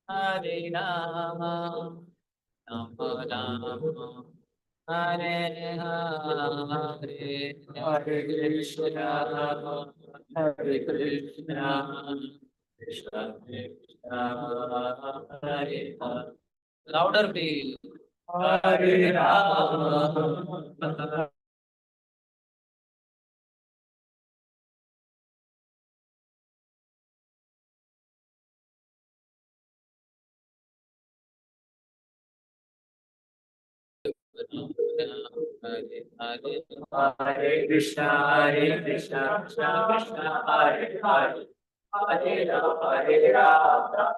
Hare Rama, Rama Rama, Hare Hare, Hare Krishna, Hare Krishna, Krishna Krishna, Hare Hare. Louder, please. Hare Rama. Hare Krishna, Hare Krishna, Krishna Krishna, Hare Hare, Hare Rama, Hare Rama,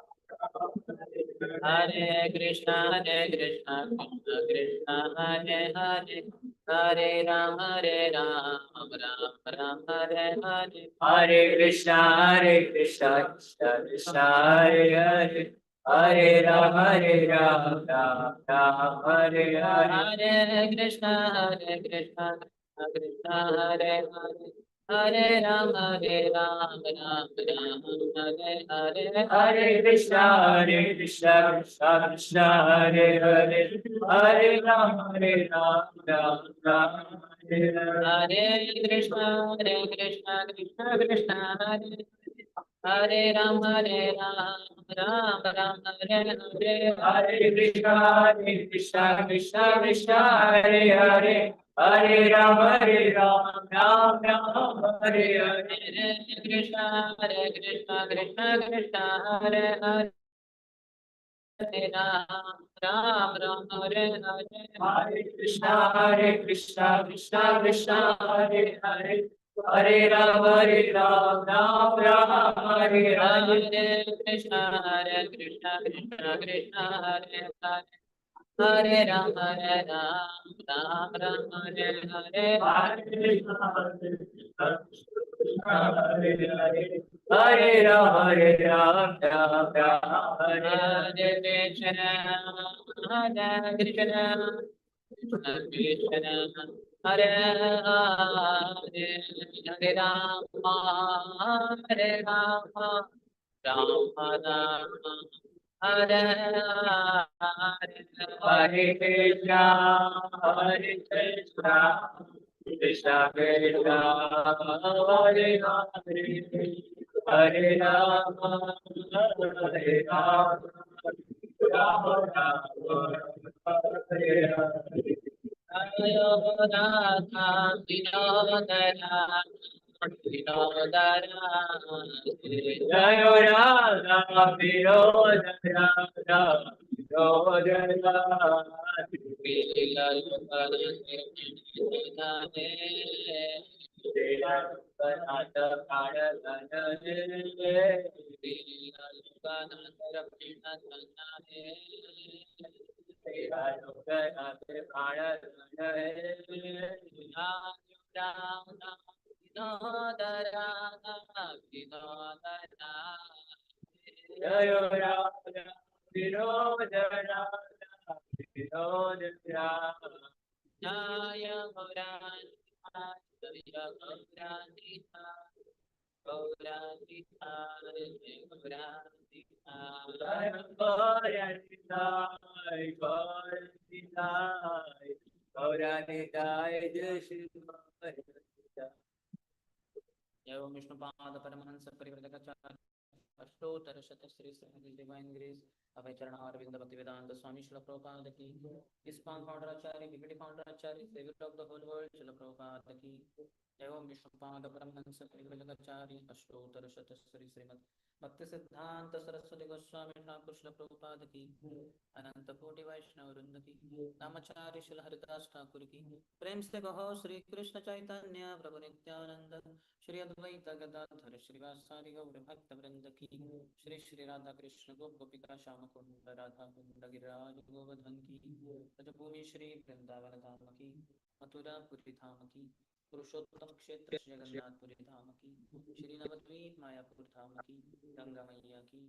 Hare Krishna, Hare Krishna, Krishna Krishna, Hare Hare, Hare Rama, Hare Rama, Rama Rama, Hare Hare, Hare Krishna, Hare Krishna, Krishna Krishna, Hare Hare, Hare Rama, Hare Rama, Rama Rama, Hare Hare, Hare Krishna, Hare Krishna, Krishna Krishna, Hare Hare, Hare Rama, Hare Rama, Rama Rama, Hare Hare, Hare Krishna, Hare Krishna, Krishna Krishna, Hare Hare, Hare Rama, Hare Rama, Rama Rama, Hare Hare, Hare Krishna, Hare Krishna, Krishna Krishna, Hare Hare Rama, Hare Rama, Rama Rama, Hare Hare, Hare Krishna, Hare Krishna, Krishna Krishna, Hare Hare, Hare Rama, Hare Rama, Rama Rama, Hare Hare, Hare Krishna, Krishna Krishna, Hare Hare, Hare Ram, Ram Ram, Hare Hare, Hare Krishna, Krishna Krishna, Hare Hare, Hare Ram, Ram Ram, Hare Hare, Hare Krishna, Krishna Krishna, Hare Hare, Hare Ram, Ram Ram, Hare Hare, Hare Krishna, Krishna Krishna, Hare Hare, Hare Ram, Ram Ram, Hare Krishna, Hare Krishna, Krishna Krishna, Hare Hare, Hare Rama, Hare Rama, Rama Rama, Hare Hare, Hare Krishna, Hare Krishna, Krishna Krishna, Hare Hare, Hare Rama, Hare Rama, Rama Rama, Hare Hare. Ayo Radha Vinodara, Vinodara, Jayo Radha Vinodara, Vinodara, Lila Lukara Nirmane, Lila Lukara Nirmane, Lila Lukara एवं विष्णुपाद परमहंस परिव्रजकाचार्य अष्टोत्तर शत Shri Shrimati divine grace Abhay Charanaravinda Bhaktivedanta Swami Srila Prabhupada की ISKCON founder acharya BPD founder acharya saviour of the whole world Srila Prabhupada की एवं विष्णुपाद परमहंस परिव्रजकाचार्य अष्टोत्तर शत श्री श्रीमद भक्ति सिद्धांत सरस्वती गोस्वामी ठाकुर श्रील प्रभुपाद की अनंत कोटि वैष्णव वृंद की नामाचार्य श्रील हरिदास ठाकुर की प्रेम से कहो श्री कृष्ण चैतन्य प्रभु नित्यानंद श्री अद्वैत गदाधर श्रीवासादि गौर भक्त वृंद की श्री श्री राधा कृष्ण गोपिका श्याम कुंड राधा कुंड गिरिराज गोवर्धन की ब्रजभूमि श्री वृंदावन धाम की मथुरा पुरी धाम की पुरुषोत्तम क्षेत्र श्री जगन्नाथपुरी धाम की, श्री नवद्वीप मायापुर धाम की, गंगा मैया की,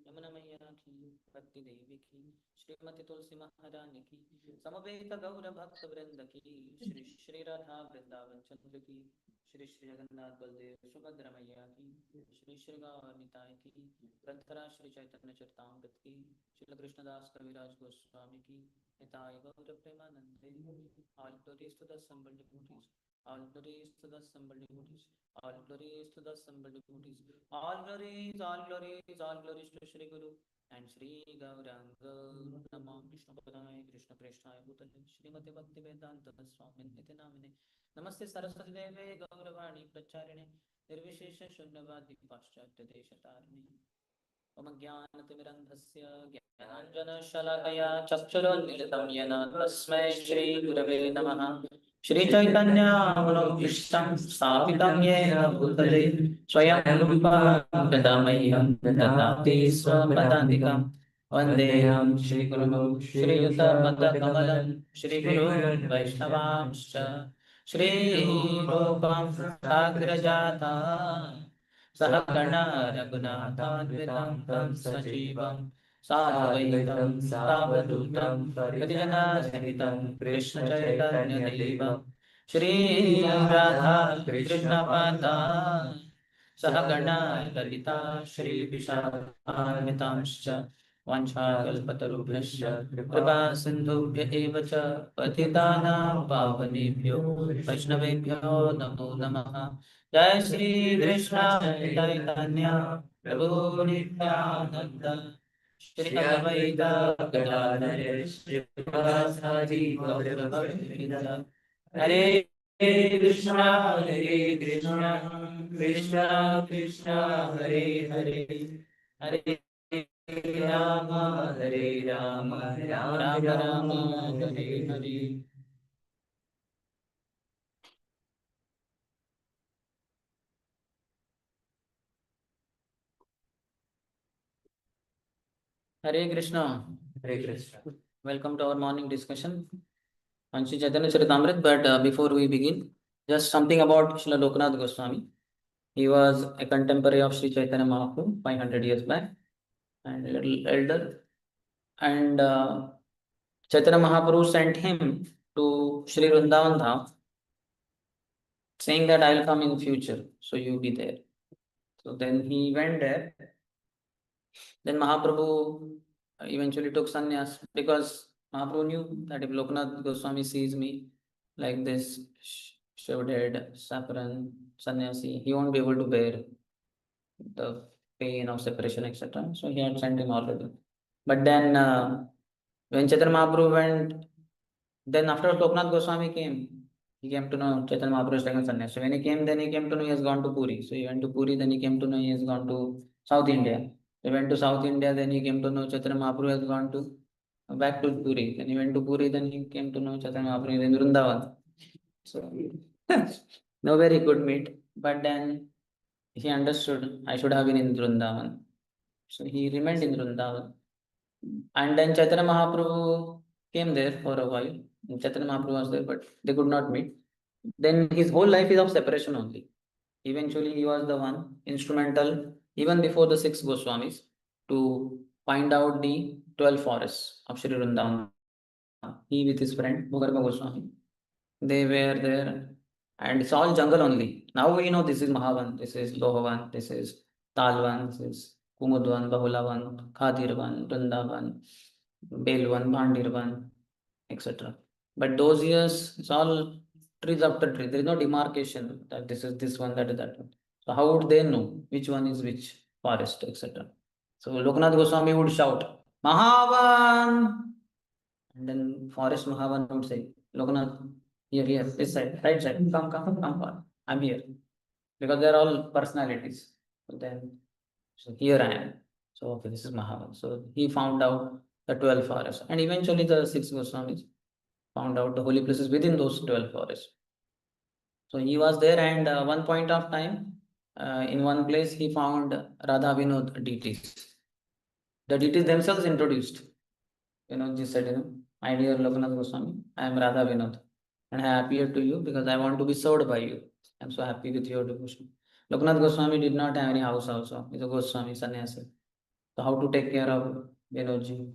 यमुना मैया की, भक्ति देवी की, श्रीमती तुलसी महारानी की, समवेत गौर भक्त वृंद की, श्री श्री राधा वृंदावन चंद्र की, श्री श्री जगन्नाथ बलदेव सुभद्रा मैया की, श्री श्री गौर निताय की, ग्रंथराज श्री चैतन्य चरितामृत की, श्री कृष्णदास कविराज गोस्वामी की, निताय गौर प्रेमानंदे। All glories to the assembled devotees. All glories to the assembled devotees. All glories to the assembled devotees. All glories, all glories, all glories to Shri Guru and Shri Gauranga. Namah Krishna Padaya Krishna Preshthaya Bhutale Shrimati Bhakti Vedanta Swami Niti Namine. Namaste Saraswati Deve Gauravani Pracharine Nirvishesha Shunyavadi Paschatya Deshatarine. Om Jnanatimirandhasya Jnananjana-shalakaya Chakshurunmilitam Yena Tasmai Shri Gurave Namaha. Shri Chaitanya Manobhishtam Sthapitam Yena Bhutale Swayam Rupa Vedamahyam Dadati Swapadantikam Vandeham Shri Guru Shri Yuta Mata Kamalam Shri Guru Vaishnavamscha Shri Rupam Sagrajata Sahagana Raghunathanvitam Tam Sajivam Sadvaitam Savadutam Parijana Sahitam Krishna Chaitanya Devam Shri Radha Krishna Pada Sahagana Lalita Shri Vishakhanvitamscha Vanchakalpatarubhyascha Kripa Sindhubhya eva cha Patitanam Pavanebhyo Vaishnavebhyo Namo Namaha. Jai Shri Krishna Chaitanya Prabhu Nityananda Shri Advaita Gadadhara Srivasadi Gaurabhaktinda Hare Krishna Krishna Krishna Krishna Hare Hare Hare Rama Hare Rama Rama Rama Hare Hare. Hare Krishna. Hare Krishna. Welcome to our morning discussion on Sri Chaitanya Charitamrita. But before we begin, just something about Srila Lokanath Goswami. He was a contemporary of Sri Chaitanya Mahaprabhu 500 years back and a little elder. And Chaitanya Mahaprabhu sent him to Sri Vrindavan Dham, saying that I will come in future, so you be there. So then he went there. Then Mahaprabhu eventually took sannyas because Mahaprabhu knew that if Lokanath Goswami sees me like this, shrouded, saffron, sannyasi, he won't be able to bear the pain of separation, etc. So he had sent him already. But then when Chaitanya Mahaprabhu went, then after Lokanath Goswami came, he came to know Chaitanya Mahaprabhu is taken sannyas. So when he came, then he came to know he has gone to Puri. So he went to Puri, then he came to know he has gone to South India. He went to South India, then he came to know Chaitanya Mahaprabhu has gone to back to Puri. Then he went to Puri, then he came to know Chaitanya Mahaprabhu is in Vrindavan. So nowhere he could meet. But then he understood I should have been in Vrindavan. So he remained in Vrindavan. And then Chaitanya Mahaprabhu came there for a while. Chaitanya Mahaprabhu was there, but they could not meet. Then his whole life is of separation only. Eventually, he was the one instrumental, even before the six Goswamis, to find out the 12 forests of Sri Vrindavan. He with his friend Bhugarba Goswami, they were there, and it's all jungle only. Now we know this is Mahavan, this is Lohavan, this is Talvan, this is Kumudvan, Bahulavan, Khadirvan, Vrindavan, Belvan, Bhandirvan, etc. But those years, it's all trees after tree. There is no demarcation that this is this one, that is that one. So how would they know which one is which forest, etc. So Lokanath Goswami would shout, Mahavan! And then Forest Mahavan would say, Lokanath, here, this side, right side, come, I'm here. Because they're all personalities. So then, so here I am. So okay, this is Mahavan. So he found out the 12 forests. And eventually the six Goswamis found out the holy places within those 12 forests. So he was there, and one point of time, in one place, he found Radha Vinod deities. The deities themselves introduced. Just said, my dear Lokanath Goswami, I am Radha Vinod. and I appeared to you because I want to be served by you. I'm so happy with your devotion. Loknath Goswami did not have any house also. He's a Goswami sannyasi. So how to take care of Vinodji?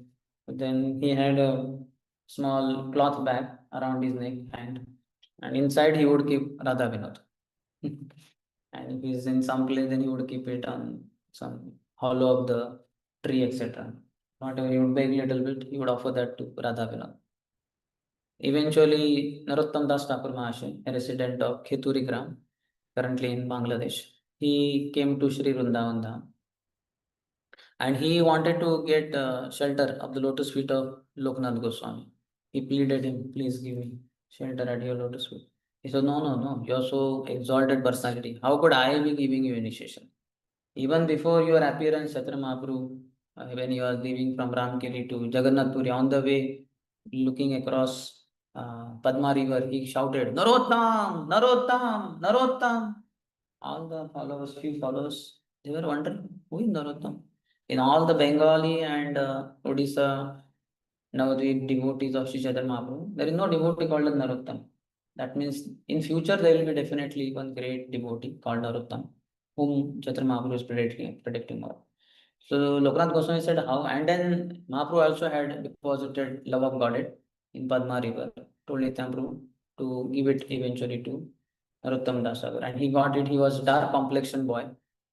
Then he had a small cloth bag around his neck and inside he would keep Radha Vinod. And if he's in some place, then he would keep it on some hollow of the tree, etc. Whatever he would beg a little bit, he would offer that to Radha Vinod. Eventually, Narottam Das Thakur Mahashay, a resident of Khituri Gram, currently in Bangladesh, he came to Sri Vrindavan Dham and he wanted to get shelter of the lotus feet of Loknath Goswami. He pleaded him, please give me shelter at your lotus feet. He said, no, no, no, you're so exalted personality. How could I be giving you initiation? Even before your appearance, Chaitanya Mahaprabhu, when you are leaving from Ramkeli to Jagannath Puri, on the way, looking across Padma River, he shouted, Narottam, Narottam, Narottam. All the followers, few followers, they were wondering, who is Narottam? In all the Bengali and Odisha Navadvip devotees of Sri Chaitanya Mahaprabhu, there is no devotee called as Narottam. That means in future there will be definitely one great devotee called Narottam, whom Chaitanya Mahaprabhu is predicting of. So Loknath Goswami said how, and then Mahaprabhu also had deposited love of Godhead in Padma River, told Nityananda to give it eventually to Narottam Das Thakur, and he got it. He was dark complexion boy,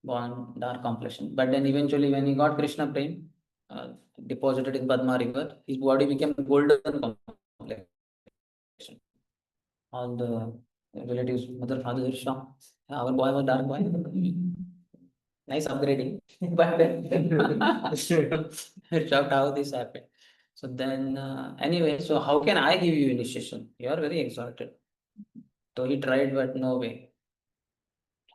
born dark complexion, but then eventually when he got Krishna Prem, deposited in Padma River, his body became golden complexion. All the relatives, mother, father, shocked. Our boy was dark boy. Nice upgrading. But then shocked how this happened. So then, anyway, so how can I give you initiation? You are very exalted. So he tried, but no way.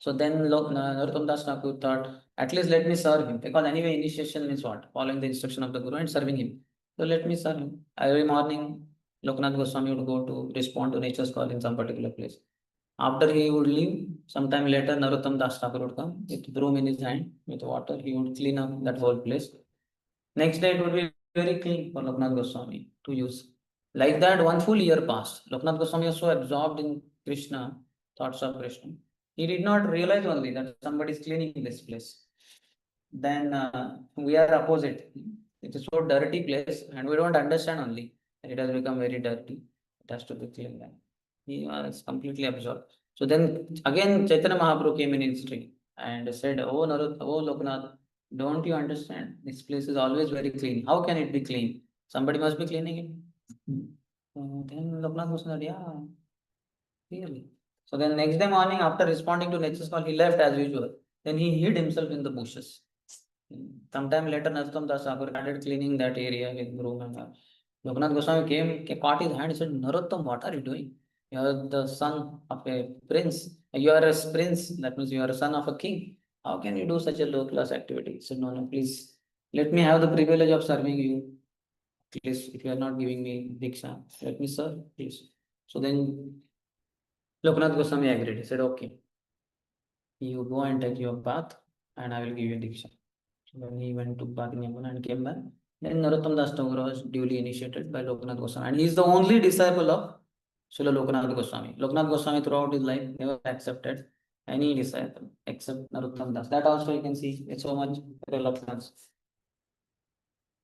So then Narottam Das Thakur thought, at least let me serve him. Because anyway, initiation means what? Following the instruction of the Guru and serving him. So let me serve him. Every morning, Loknath Goswami would go to respond to nature's call in some particular place. After he would leave, sometime later, Narottam Das Thakur would come with broom in his hand, with water. He would clean up that whole place. Next day, it would be very clean for Loknath Goswami to use. Like that, one full year passed. Loknath Goswami was so absorbed in Krishna, thoughts of Krishna. He did not realize only that somebody is cleaning this place. Then we are opposite. It is so dirty place, and we don't understand only. It has become very dirty. It has to be cleaned. He was completely absorbed. So then again Chaitanya Mahaprabhu came in history and said, Oh oh Loknath, don't you understand? This place is always very clean. How can it be clean? Somebody must be cleaning it. Then Loknath was said, yeah, really. So then next day morning, after responding to nature's call, he left as usual. Then he hid himself in the bushes. Sometime later, Narottam Das Thakur started cleaning that area with broom and all. Loknath Goswami came, caught his hand, and said, Narottam, what are you doing? You are the son of a prince. You are a prince, that means you are a son of a king. How can you do such a low class activity? He said, no, no, please, let me have the privilege of serving you. Please, if you are not giving me diksha, let me serve, please. So then Loknath Goswami agreed. He said, okay, you go and take your path, and I will give you diksha. So when he went to Bhaginyaman and came back, then Narottam Das Thakur was duly initiated by Loknath Goswami. And he is the only disciple of Srila Loknath Goswami. Loknath Goswami throughout his life never accepted any disciple except Narottam Das. That also you can see with so much reluctance.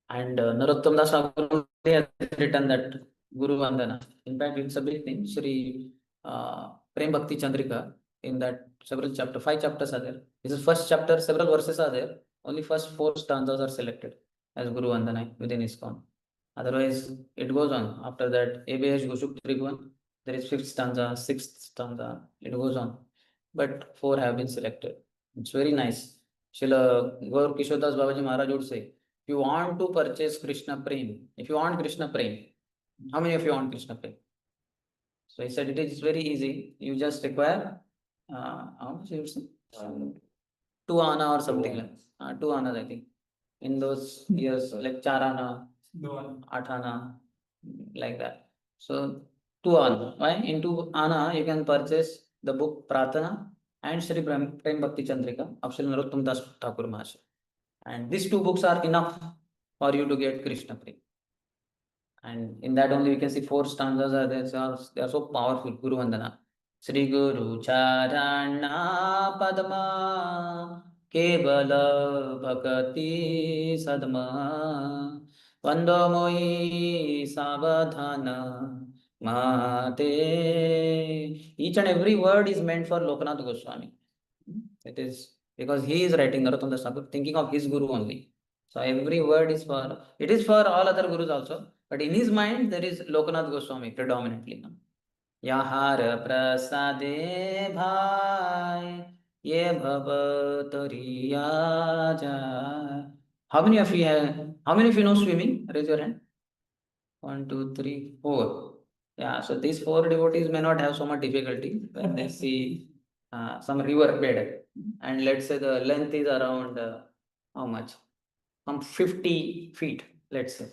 And Narottam Das Thakur has written that Guru Vandana. In fact, it's a big thing. Shri Prem Bhakti Chandrika, in that several chapters, 5 chapters are there. This is first chapter, several verses are there. Only first 4 stanzas are selected as Guru Vandana within ISKCON. Otherwise, it goes on. After that, ABH Goshuk Tribhuvan, there is 5th stanza, 6th stanza, it goes on. But 4 have been selected. It's very nice. Srila Gaur Kishodas Babaji Maharaj would say, if you want to purchase Krishna Prem, if you want Krishna Prem, how many of you want Krishna Prem? So he said it is very easy. You just require, how much you say? 2 ana or something like 2 ana, I think. In those years, like 4 ana, 8 ana, like that. So 2 ana. Why? In 2 ana, you can purchase the book Pratana and Sri Prem Bhakti Chandrika of Sri Narottam Das Thakur Mahasaya. And these 2 books are enough for you to get Krishna Prem. And in that only we can see 4 stanzas are there. They are so powerful. Guru Vandana. Sri Guru Charana Padma Kevala Bhakati Sadma Vando Moi Savadhana Mate. Each and every word is meant for Lokanath Goswami. It is because he is writing Narottam Das Thakur, thinking of his Guru only. So every word is for, it is for all other Gurus also, but in his mind there is Lokanath Goswami predominantly. Yahar prasade bhai ye bhavatariya jai. How many of you know swimming? Raise your hand. 1, 2, 3, 4. Yeah, so these 4 devotees may not have so much difficulty when they see some river bed, and let's say the length is around how much? Some 50 feet, let's say.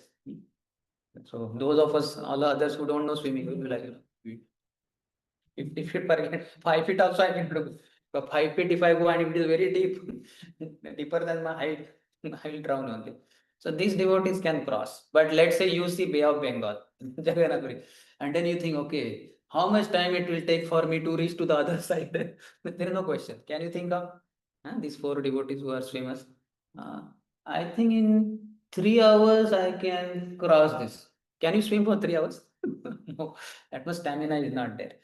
So those of us, all the others who don't know swimming, will be like, 50 feet per 5 feet also I can do. But 5 feet if I go and if it is very deep, deeper than my height, I will drown only. So these devotees can cross. But let's say you see Bay of Bengal, Jagannath, and then you think, okay, how much time it will take for me to reach to the other side? There is no question. Can you think of these 4 devotees who are swimmers? Uh, I think in 3 hours I can cross this. Can you swim for 3 hours? No, that much stamina is not there.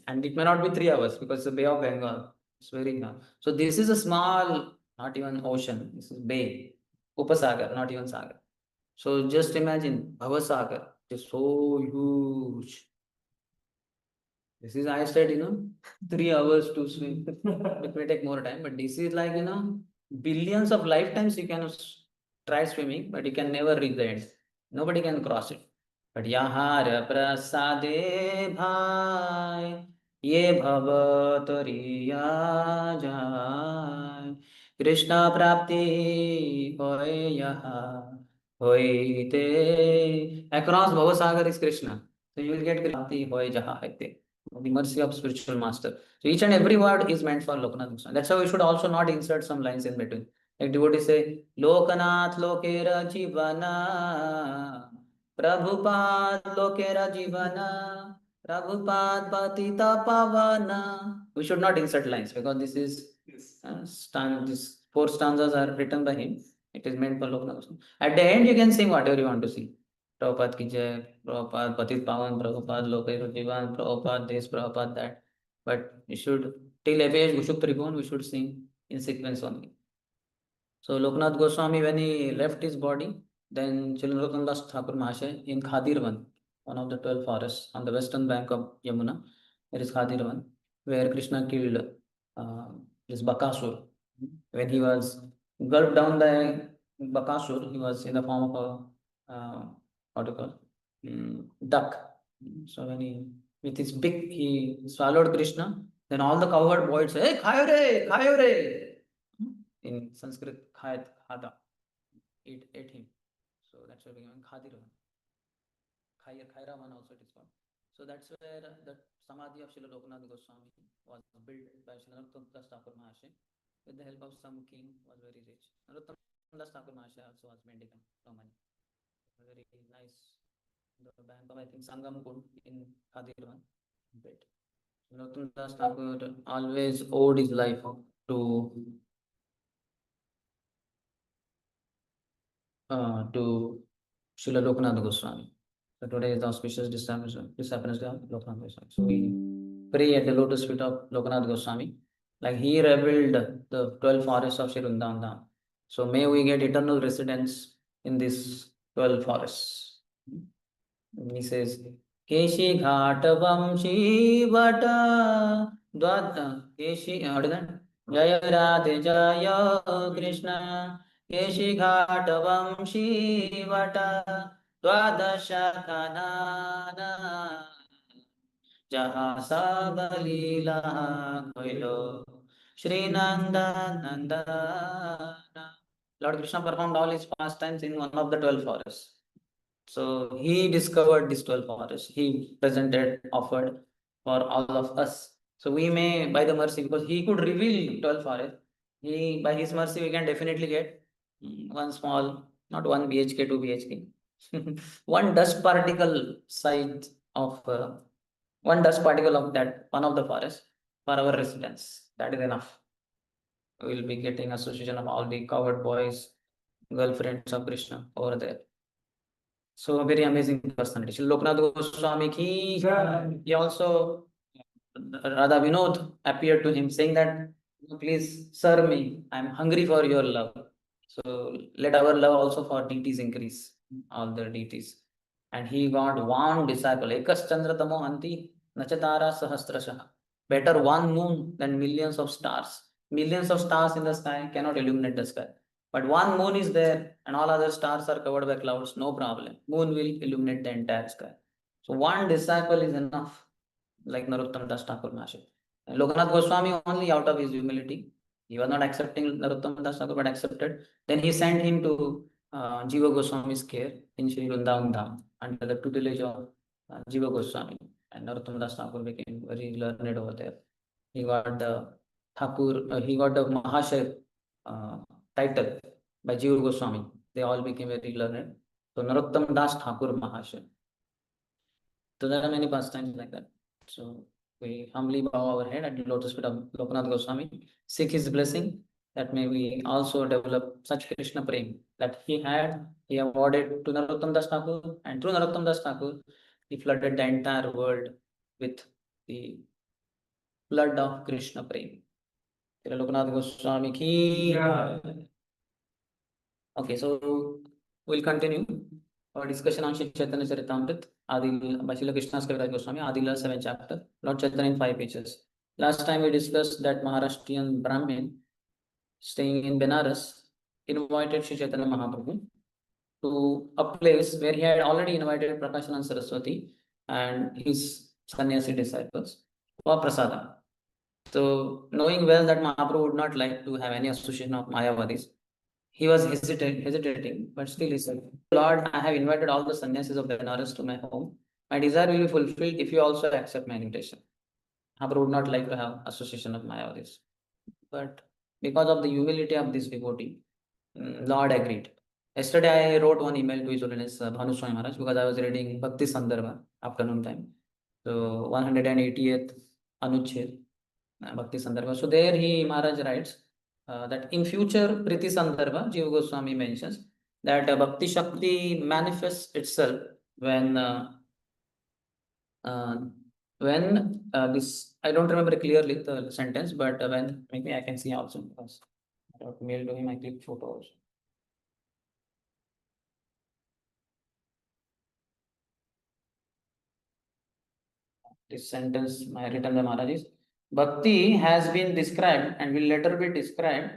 And it may not be 3 hours because the Bay of Bengal is very long. So this is a small, not even ocean. This is bay, Upasagar, not even Sagar. So just imagine Bhavasagar is so huge. This is, I said, 3 hours to swim. It may take more time, but this is like, billions of lifetimes you can try swimming, but you can never reach the end. Nobody can cross it. But Yahar prasade bhai ye bhavatariya jai Krishna prapti hoy yaha hoite. Across Bhavasagar is Krishna. So you will get Krishna hoy jaha haite. The mercy of spiritual master. So each and every word is meant for Lokanath Goswami. That's how we should also not insert some lines in between. Like devotees say, Lokanath lokera jivana, Prabhupada lokera jivana, Prabhupada patita pavana. We should not insert lines because this is these 4 stanzas are written by him. It is meant for Lokanath Goswami. At the end, you can sing whatever you want to sing. Prabhupada ki jai, Prabhupada Patit Pavan, Prabhupada Lokero Jivan, Prabhupada this, Prabhupada that. But we should, till Abhay Gushuk Tribhuvan, we should sing in sequence only. So Lokanath Goswami, when he left his body, then Chilnrotan Das Thakur Mahasaya in Khadirvan, one of the 12 forests on the western bank of Yamuna, there is Khadirvan, where Krishna killed this Bakasur. When he was gulped down by Bakasur, he was in the form of a what do you call duck. So when he with his beak he swallowed Krishna, then all the cowherd boys say, "Hey, khayo re!" In Sanskrit, khayat, khada, ate him. So that's why we became Khadiravan. Khairavan also it is called. So that's where the Samadhi of Srila Lokanath Goswami was built by Srila Narottam Das Thakur Mahasaya with the help of some king who was very rich. Narottam Das Thakur Mahasaya also was mendicant, no money. Very nice. The bank of, I think, Sangam Kund in Khadirvan. Narottam Das Thakur always owed his life to Srila Lokanath Goswami. So today is the auspicious disappearance of Lokanath Goswami. So we pray at the lotus feet of Lokanath Goswami. Like he revealed the 12 forests of Sri Vrindavan Dham. So may we get eternal residence in these 12 forests. He says, Keshi Ghat Vamshi Vata Dwat Keshi, what is that? Jaya Radhe Jaya Krishna Keshi Ghat Vamshi Vata Dwadasha Kanana Jaha Adi-lila Koilo Shri Nanda Nandana. Lord Krishna performed all his pastimes in one of the 12 forests. So he discovered these 12 forests. He presented, offered for all of us. So we may, by the mercy, because he could reveal 12 forests, by his mercy, we can definitely get one small, not 1 BHK, 2 BHK. One dust particle size of one dust particle of that one of the forest for our residence. That is enough. We will be getting association of all the coward boys, girlfriends of Krishna over there. So a very amazing personality. Shri Loknath Goswami ki. He also Radha Vinod appeared to him saying that, please serve me. I am hungry for your love. So let our love also for deities increase, all the deities. And he got one disciple. Ekas Chandra Tamo Anti Nachatara Sahasrashaha. Better one moon than millions of stars. Millions of stars in the sky cannot illuminate the sky. But one moon is there and all other stars are covered by clouds, no problem. Moon will illuminate the entire sky. So one disciple is enough, like Narottam Das Thakur Maharaj. Lokanath Goswami only out of his humility. He was not accepting Narottam Das Thakur but accepted. Then he sent him to Jiva Goswami's care in Sri Vrindavan Dham under the tutelage of Jiva Goswami. And Narottam Das Thakur became very learned over there. He got the he got the Mahashay uh, title by Jiva Goswami. They all became very learned. So Narottam Das Thakur Mahashay. So there are many pastimes like that. So we humbly bow our head at the lotus feet of Lokanath Goswami, seek his blessing that may we also develop such Krishna prem that he awarded to Narottam Das Thakur, and through Narottam Das Thakur, he flooded the entire world with the flood of Krishna prem. Lokanath Goswami ki. Okay, so we'll continue our discussion on Shri Chaitanya Charitamrita, by Srila Krishnadas Kaviraj Goswami, Adi-lila 7th chapter, Lord Chaitanya in 5 pages. Last time we discussed that Maharashtrian Brahmin staying in Benares invited Shri Chaitanya Mahaprabhu to a place where he had already invited Prakashanand Saraswati and his sannyasi disciples for prasadam. So knowing well that Mahaprabhu would not like to have any association of Mayavadis, he was hesitating, but still he said, Lord, I have invited all the sannyasis of Benares to my home. My desire will be fulfilled if you also accept my invitation. Mahaprabhu would not like to have association of Mayavadis. But because of the humility of this devotee, Lord agreed. Yesterday I wrote one email to His Holiness Bhanu Swami Maharaj because I was reading Bhakti Sandarbha afternoon time. So 180th Anuched Bhakti Sandarbha. So there Maharaj writes that in future Priti Sandarbha, Jiva Goswami mentions that Bhakti Shakti manifests itself when this, I don't remember clearly the sentence, but when, maybe I can see also because I wrote mail to him, I clicked photos. This sentence my written by Maharaj is, Bhakti has been described and will later be described,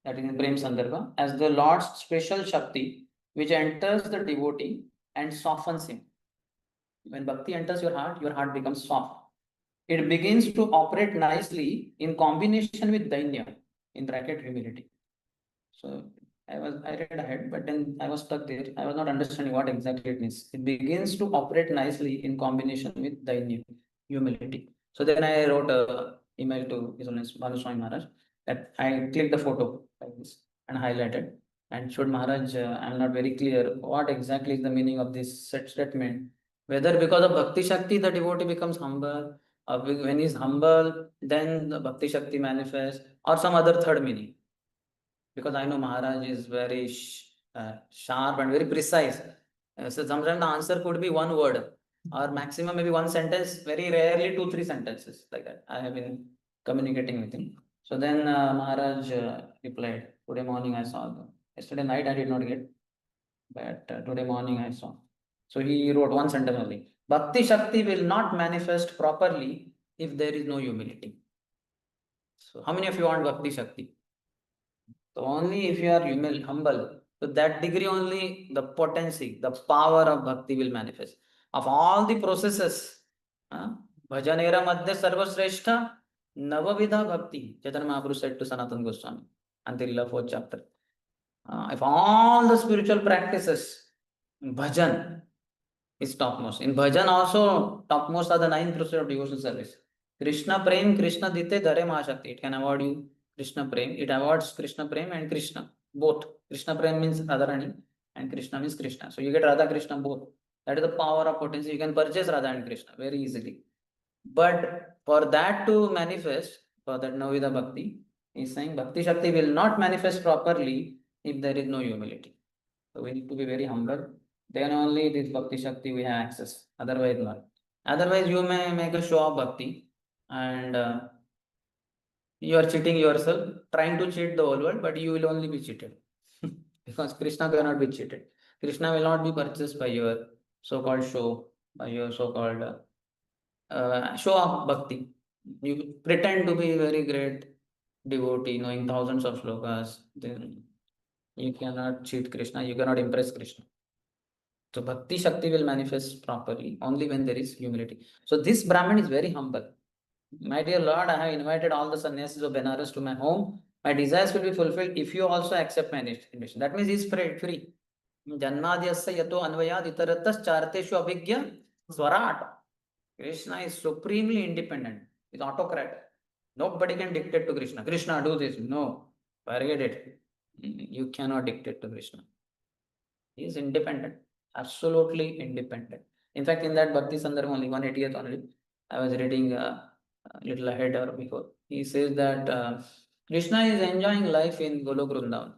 that is in Prem Sandarbha, as the Lord's special Shakti which enters the devotee and softens him. When Bhakti enters your heart becomes soft. It begins to operate nicely in combination with Dainya, in bracket humility. So I read ahead, but then I was stuck there. I was not understanding what exactly it means. It begins to operate nicely in combination with Dainya, humility. So then I wrote a email to His Holiness Bhanu Swami Maharaj that I clicked the photo like this and highlighted and showed Maharaj, I'm not very clear what exactly is the meaning of this statement. Whether because of Bhakti Shakti the devotee becomes humble, or when he's humble, then the Bhakti Shakti manifests, or some other third meaning. Because I know Maharaj is very sharp and very precise. So sometimes the answer could be one word or maximum maybe one sentence, very rarely 2-3 sentences like that. I have been communicating with him. So then Maharaj replied, today morning I saw them. Yesterday night I did not get, but today morning I saw. So he wrote one sentence only. Bhakti Shakti will not manifest properly if there is no humility. So how many of you want Bhakti Shakti? So only if you are humble, to that degree only the potency, the power of bhakti will manifest. Of all the processes, bhajanera madhya sarvasreshta navavidha bhakti, Chaitanya Mahaprabhu said to Sanatana Goswami, Adi-lila 4th chapter. If all the spiritual practices, bhajan is topmost. In bhajan also, topmost are the 9 processes of devotional service. Krishna prem, Krishna dite, dhare mahashakti. It can award you Krishna Prem. It awards Krishna Prem and Krishna. Both. Krishna Prem means Radharani. and Krishna means Krishna. So you get Radha Krishna both. That is the power of potency. You can purchase Radha and Krishna very easily. But for that to manifest, for that Navida Bhakti, he's saying Bhakti Shakti will not manifest properly if there is no humility. So we need to be very humble. Then only this Bhakti Shakti we have access. Otherwise not. Otherwise you may make a show of Bhakti and you are cheating yourself, trying to cheat the whole world, but you will only be cheated. Because Krishna cannot be cheated. Krishna will not be purchased by your so-called show, by your so-called show of bhakti. You pretend to be very great devotee, knowing thousands of slokas, then you cannot cheat Krishna, you cannot impress Krishna. So bhakti shakti will manifest properly only when there is humility. So this Brahmin is very humble. My dear Lord, I have invited all the sannyasis of Benares to my home. My desires will be fulfilled if you also accept my invitation. That means he is free. Janmadhyasya yato anvayad itaratas charteshu abhigya swarat. Krishna is supremely independent. He's autocrat. Nobody can dictate to Krishna. Krishna, do this. No, forget it. You cannot dictate to Krishna. He is independent, absolutely independent. In fact, in that Bhakti Sandarbha only, 180th only, I was reading a little ahead or before. He says that Krishna is enjoying life in Golok Vrindavan.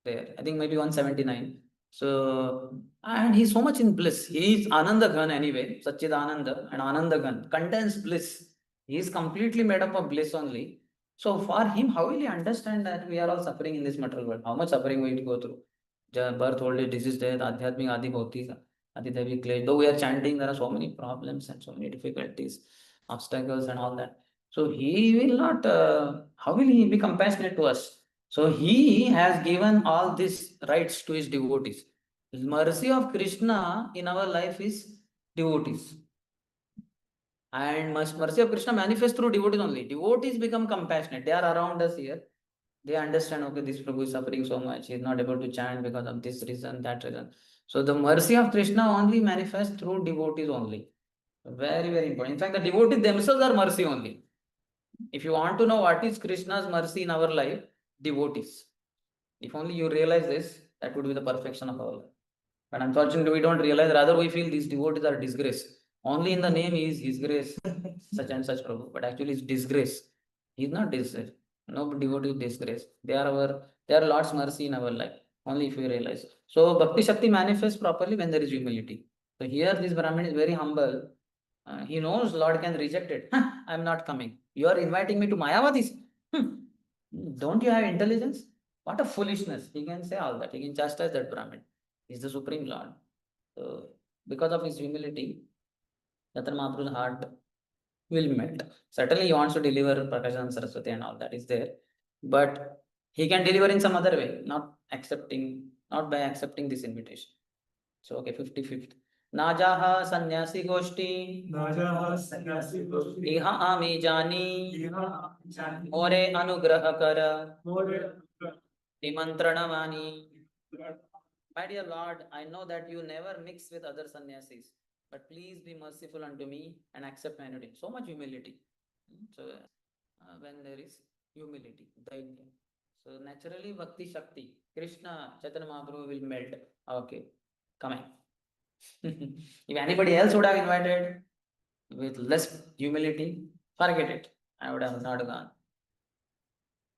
There, I think maybe 179. So, and he's so much in bliss. He is Ananda Ghan anyway, Satchid Ananda and Ananda Ghan, condensed bliss. He is completely made up of bliss only. So, for him, how will he understand that we are all suffering in this material world? How much suffering we go through? Birth, old age, disease, death, adhyatmic, adi bhauti, adhidaivic clay. Though we are chanting, there are so many problems and so many difficulties, obstacles, and all that. So, he will not, how will he be compassionate to us? So he has given all these rights to his devotees. The mercy of Krishna in our life is devotees. And mercy of Krishna manifests through devotees only. Devotees become compassionate. They are around us here. They understand, okay, this Prabhu is suffering so much. He is not able to chant because of this reason, that reason. So the mercy of Krishna only manifests through devotees only. Very, very important. In fact, the devotees themselves are mercy only. If you want to know what is Krishna's mercy in our life, devotees. If only you realize this, that would be the perfection of our life. But unfortunately, we don't realize, rather, we feel these devotees are disgrace. Only in the name is His grace, such and such Prabhu, but actually it's disgrace. He is not disgrace. No devotee is disgrace. They are Lord's mercy in our life. Only if we realize. So Bhakti Shakti manifests properly when there is humility. So here this Brahmin is very humble. He knows Lord can reject it. I am not coming. You are inviting me to Mayavadis. Don't you have intelligence? What a foolishness. He can say all that. He can chastise that Brahmin. He's the Supreme Lord. So, because of his humility, Chaitanya Mahaprabhu's heart will melt. Certainly, he wants to deliver Prakashananda Saraswati and all that is there. But he can deliver in some other way, not by accepting this invitation. So, okay, 55th. Najaha sannyasi goshti iha ami jani more anugraha kara nimantranamani. My dear Lord, I know that you never mix with other sannyasis, but please be merciful unto me and accept my invitation. So much humility. So, when there is humility, daigya. So, naturally, Bhakti Shakti, Krishna, Chaitanya Mahaprabhu will melt. Okay, coming. If anybody else would have invited with less humility, forget it. I would have not gone.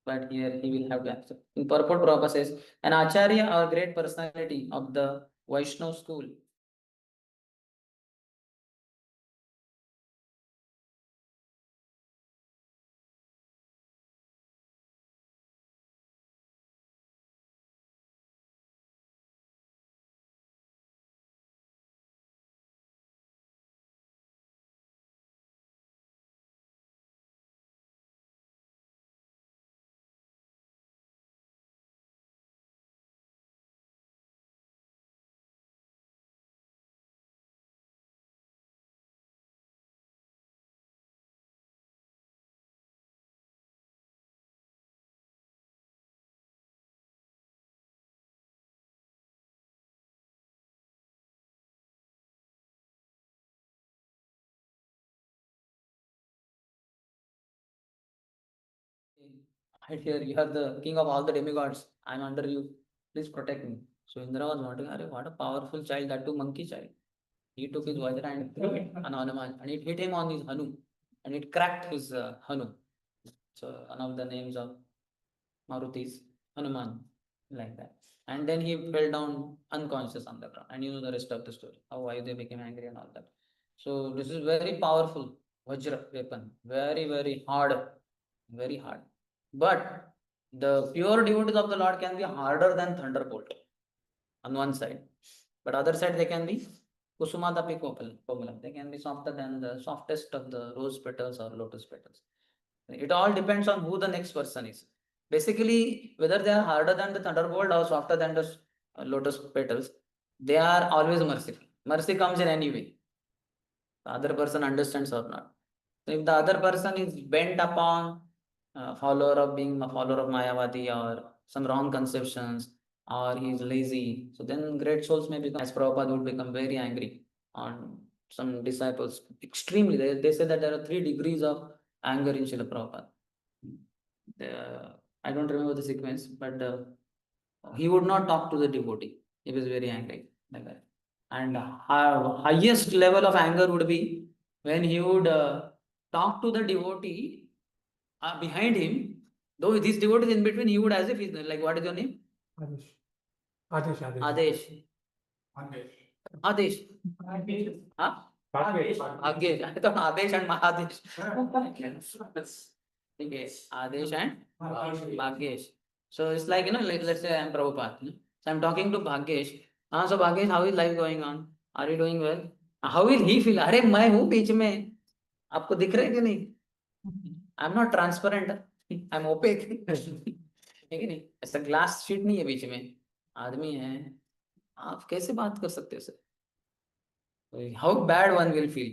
But here he will have to accept. In purport, Prabhupada says, an Acharya or great personality of the Vaishnava school I hear you are the king of all the demigods. I am under you. Please protect me. So Indra was wondering, "Arey, what a powerful child, that too monkey child." He took his Vajra and threw it on Hanuman, and it hit him on his Hanu, and it cracked his Hanu. So one of the names of Maruti's Hanuman, like that. And then he fell down unconscious on the ground, and you know the rest of the story, how why they became angry and all that. So this is very powerful Vajra weapon, very hard, very hard. But the pure devotees of the Lord can be harder than thunderbolt on one side, but other side they can be Kusumadapi Komalam. They can be softer than the softest of the rose petals or lotus petals. It all depends on who the next person is. Basically, whether they are harder than the thunderbolt or softer than the lotus petals, they are always merciful. Mercy comes in any way. The other person understands or not. So if the other person is bent upon follower of being a follower of Mayavadi or some wrong conceptions, or he is lazy, so then great souls may become, as Prabhupada would become very angry on some disciples. Extremely, they say that there are 3 degrees of anger in Srila Prabhupada. I don't remember the sequence, but he would not talk to the devotee. He was very angry like that. And highest level of anger would be when he would talk to the devotee behind him. Though this devotee is in between, he would as if he's like, what is your name? Adesh. Adesh. Adesh. Adesh. Huh? Bhagyesh. I thought Adesh and Mahadesh. Okay, Adesh and Bhagyesh. So it's like, like, let's say I'm Prabhupada. So I'm talking to Bhagyesh. So Bhagyesh, how is life going on? Are you doing well? How will he feel? अरे मैं हूँ बीच में, आपको दिख रहा है कि नहीं? I'm not transparent. I'm opaque. है कि नहीं? ऐसा ग्लास शीट नहीं है बीच में, आदमी है, आप कैसे बात कर सकते हो sir? How bad one will feel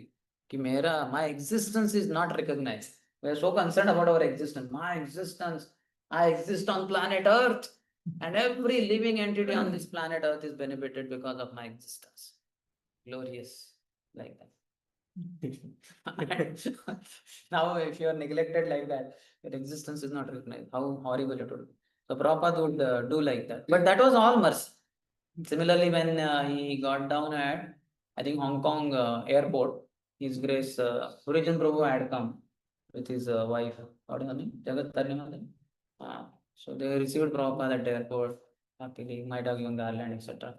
कि मेरा my existence is not recognized. We are so concerned about our existence. My existence, I exist on planet Earth, and every living entity on this planet Earth is benefited because of my existence. Glorious, like that. Now, if you are neglected like that, your existence is not recognized. How horrible it would be. So Prabhupada would do like that. But that was all mercy. Similarly, when he got down at, I think, Hong Kong airport, His Grace Purijan Prabhu had come with his wife. What is her name? Jagat Tarnima. So they received Prabhupada at the airport, happily, might have given garland, etc.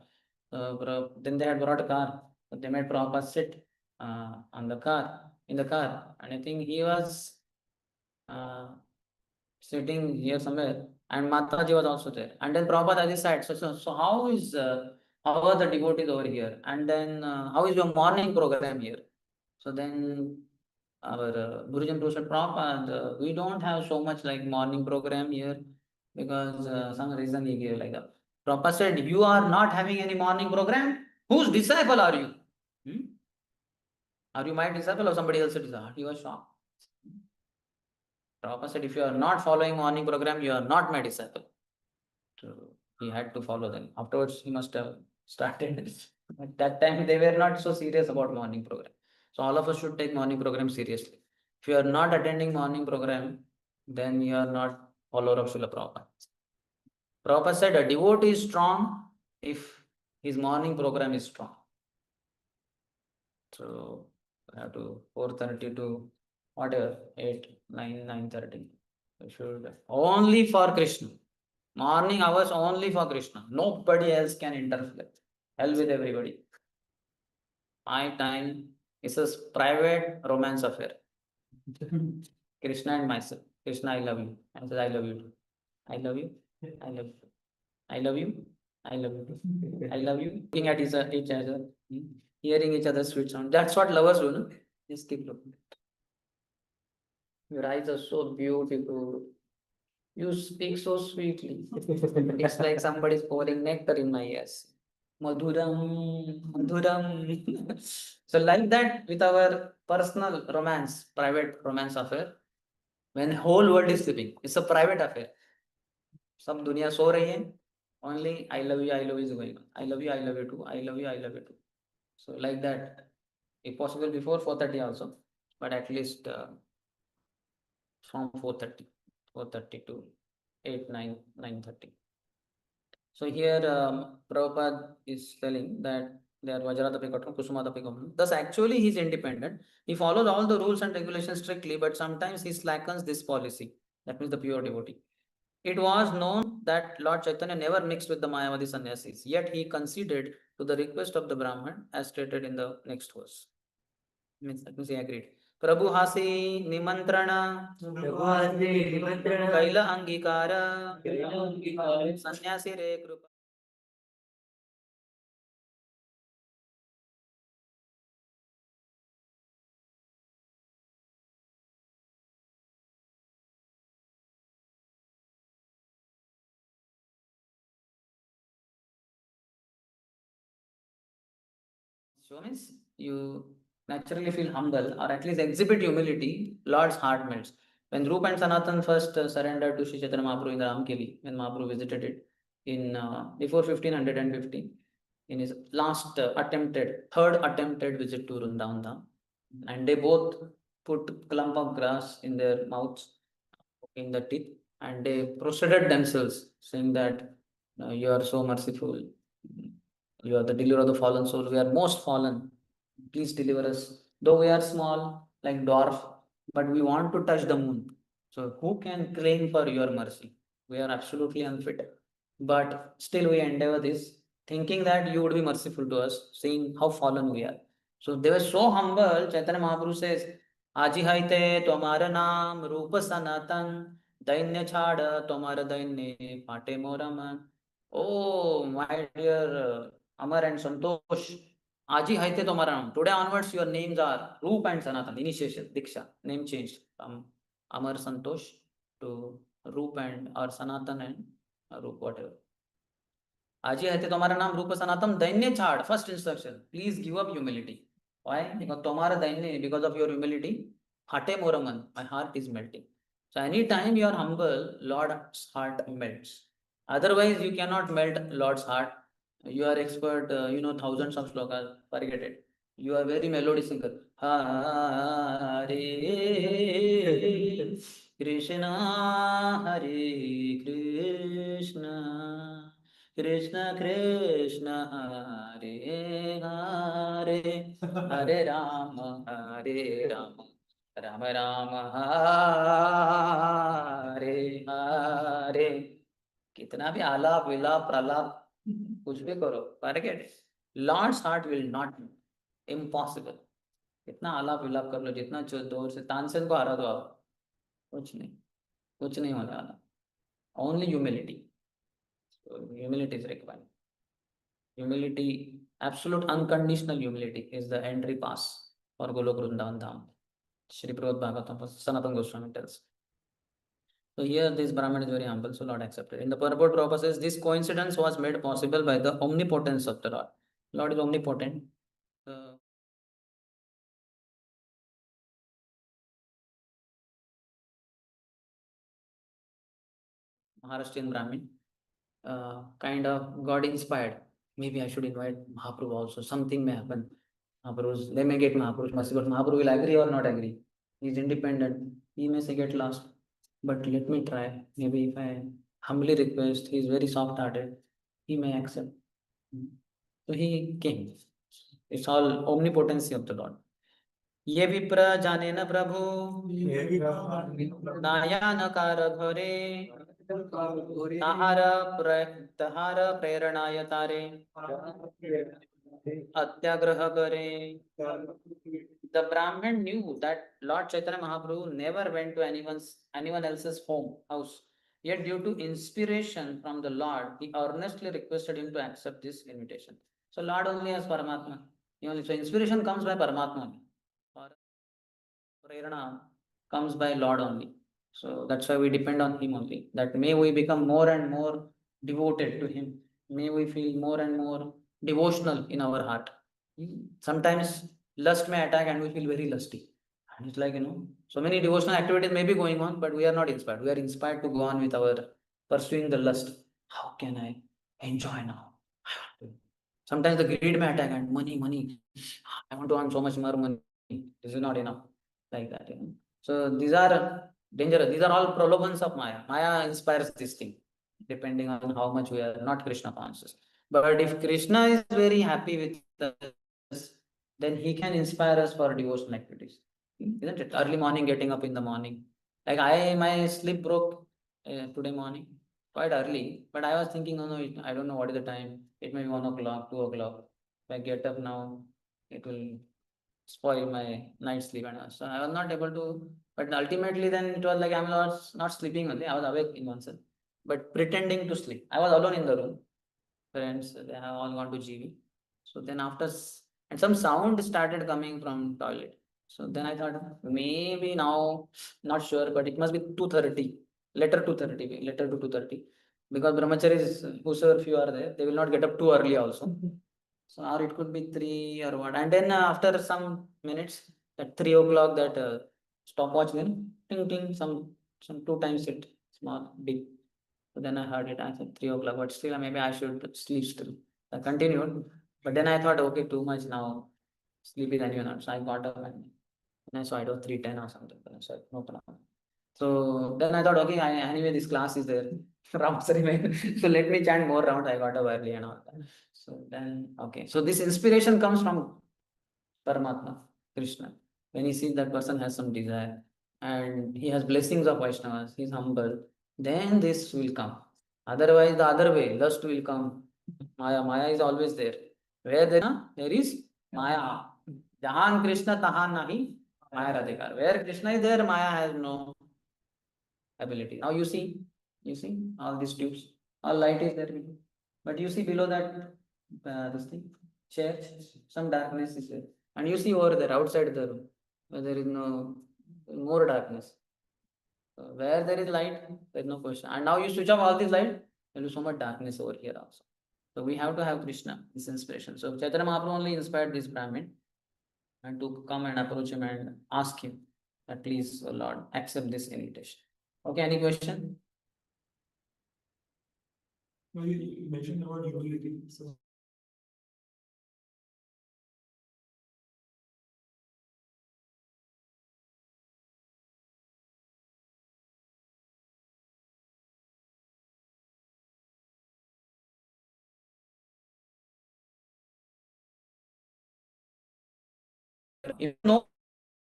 Then they had brought a car. So they made Prabhupada sit in the car, and I think he was uh, sitting here somewhere, and Mataji was also there. And then Prabhupada is sad. So how are the devotees over here? And then how is your morning program here? So then our Gurujan Prabhu said, Prabhupada, we don't have so much like morning program here because some reason he gave like that. Prabhupada said, you are not having any morning program? Whose disciple are you? Are you my disciple or somebody else's disciple? He was shocked. Prabhupada said, if you are not following morning program, you are not my disciple. So he had to follow them. Afterwards, he must have started. At that time, they were not so serious about morning program. So all of us should take morning program seriously. If you are not attending morning program, then you are not follower of Srila Prabhupada. Prabhupada said a devotee is strong if his morning program is strong. So we have to 4:30 to whatever, 8, 9, 9:30. We should only for Krishna. Morning hours only for Krishna. Nobody else can interfere. Hell with everybody. My time is a private romance affair. Krishna and myself. Krishna, I love you. I said, I love you too. I love you. I love you. I love you. I love you. I love you. Looking at each other, hearing each other's sweet sound. That's what lovers do, no? Just keep looking. Your eyes are so beautiful. You speak so sweetly. It's like somebody's pouring nectar in my ears. Madhuram, Madhuram. So, like that, with our personal romance, private romance affair, when whole world is sleeping, it's a private affair. सब दुनिया सो रही है, only I love you is going on. I love you too. I love you too. So like that, if possible before 4:30 also, but at least from 4:30 to 8, 9, 9:30. So here Prabhupada is telling that they are Vajradapikatam, Kusumadapikam. Thus actually he is independent. He follows all the rules and regulations strictly, but sometimes he slackens this policy. That means the pure devotee. It was known that Lord Chaitanya never mixed with the Mayavadi sannyasis, yet he conceded to the request of the Brahman as stated in the next verse. That means he agreed. Prabhu hasi nimantrana kaila angikara sannyasi re krupa. So means you naturally feel humble or at least exhibit humility, Lord's heart melts. When Rupa and Sanatan first surrendered to Sri Chaitanya Mahaprabhu in the Ramkeli, when Mahaprabhu visited it in before 1515, in his last third attempted visit to Vrindavan Dham, and they both put clump of grass in their mouths, in the teeth, and they prostrated themselves, saying that you are so merciful. You are the deliverer of the fallen soul. We are most fallen. Please deliver us. Though we are small, like dwarf, but we want to touch the moon. So who can claim for your mercy? We are absolutely unfit. But still we endeavor this, thinking that you would be merciful to us, seeing how fallen we are. So they were so humble. Chaitanya Mahaprabhu says, Aji haite tomara naam rupa sanatan दैन्य छाड़ तुम्हारा दैन्य पाटे Mormon. Oh, my dear Amar and Santosh, Aji Haite Tomaram. Today onwards, your names are Roop and Sanatan. Initiation, Diksha, name changed from Amar Santosh to Roop and or Sanatan and Roop, whatever. Aji Haite Tomara Naam Rupa Sanatam Daine Chad. First instruction, please give up humility. Why? Because Tomara Daine, because of your humility, Hate Moraman, my heart is melting. So anytime you are humble, Lord's heart melts. Otherwise, you cannot melt Lord's heart. You are expert, you know thousands of slokas, forget it. You are very melody singer. Hare Krishna, Hare Krishna, Krishna Krishna, Hare Hare, Hare Rama, Hare Rama, Rama Rama, Hare Hare. कितना भी आलाप विलाप प्रलाप कुछ भी करो, forget Lord's heart will not, impossible. कितना आलाप विलाप कर लो, जितना जोर से तानसेन को हरा दो आप, कुछ नहीं होने वाला. Only humility. So humility is required. Humility, absolute unconditional humility is the entry pass for Golok Vrindavan Dham. Shri Prabhupada Bhagavatam, Sanatana Goswami tells. So here this Brahman is very humble, so Lord accepted. In the purport, Prabhupada says this coincidence was made possible by the omnipotence of the Lord. Lord is omnipotent. Maharashtrian Brahmin, kind of God inspired. Maybe I should invite Mahaprabhu also. Something may happen. They may get Mahaprabhu's mercy, but Mahaprabhu will agree or not agree. He is independent. He may say get lost. But let me try. Maybe if I humbly request, he is very soft hearted, he may accept. So he came. It's all omnipotency of the Lord. ये विप्र जाने न प्रभु नायानकार घोरे ताहार प्रेरणाय तारे अत्याग्रह करे. The Brahmin knew that Lord Chaitanya Mahaprabhu never went to anyone else's house. Yet due to inspiration from the Lord, he earnestly requested him to accept this invitation. So Lord only has Paramatma. So inspiration comes by Paramatma. Or prerana comes by Lord only. So that's why we depend on him only. That may we become more and more devoted to him. May we feel more and more devotional in our heart. Sometimes lust may attack and we feel very lusty. And it's like, so many devotional activities may be going on, but we are not inspired. We are inspired to go on with our pursuing the lust. How can I enjoy now? Sometimes the greed may attack and money. I want to earn so much more money. This is not enough. Like that. So these are dangerous. These are all prolobans of Maya. Maya inspires this thing. depending on how much we are not Krishna conscious. But if Krishna is very happy with us, then he can inspire us for devotional activities. Isn't it? Early morning, getting up in the morning. Like my sleep broke today morning quite early, but I was thinking, no, I don't know what is the time. It may be 1 o'clock, 2 o'clock. If I get up now, it will spoil my night sleep and all. So I was not able to. But ultimately, then it was like I'm not sleeping only. I was awake in one sense, but pretending to sleep. I was alone in the room. Friends, they have all gone to GV. So then and some sound started coming from toilet. So then I thought maybe now, not sure, but it must be 2:30. Letter to 2:30. Because brahmacharis, whosoever few are there, they will not get up too early also. So or it could be 3 or what. And then after some minutes, at 3 o'clock, that stopwatch will ting ting some 2 times it small big. So then I heard it. I said 3 o'clock, but still maybe I should sleep still. I continued, but then I thought, okay, too much now. Sleep is anyway not. So I got up and I saw it was 3:10 or something. So no problem. So then I thought, okay, anyway, this class is there. Rounds remain. So let me chant more rounds. I got up early and all that. So then, okay. So this inspiration comes from Paramatma, Krishna. When he sees that person has some desire and he has blessings of Vaishnavas, he's humble, then this will come. Otherwise, the other way, lust will come. Maya is always there. Where there is Maya. Jahan Krishna, tahan nahi Maya radhikar. Where Krishna is there, Maya has no ability. Now you see all these tubes, all light is there, but you see below that this thing, chair, some darkness is there, and you see over there outside the room, where there is no more darkness. Where there is light, there is no question. And now you switch off all this light, there is so much darkness over here also. So we have to have Krishna, this inspiration. So Chaitanya Mahaprabhu only inspired this Brahmin and to come and approach him and ask him that please, Lord, accept this invitation. Okay, any question? No, you mentioned about humility. So If you know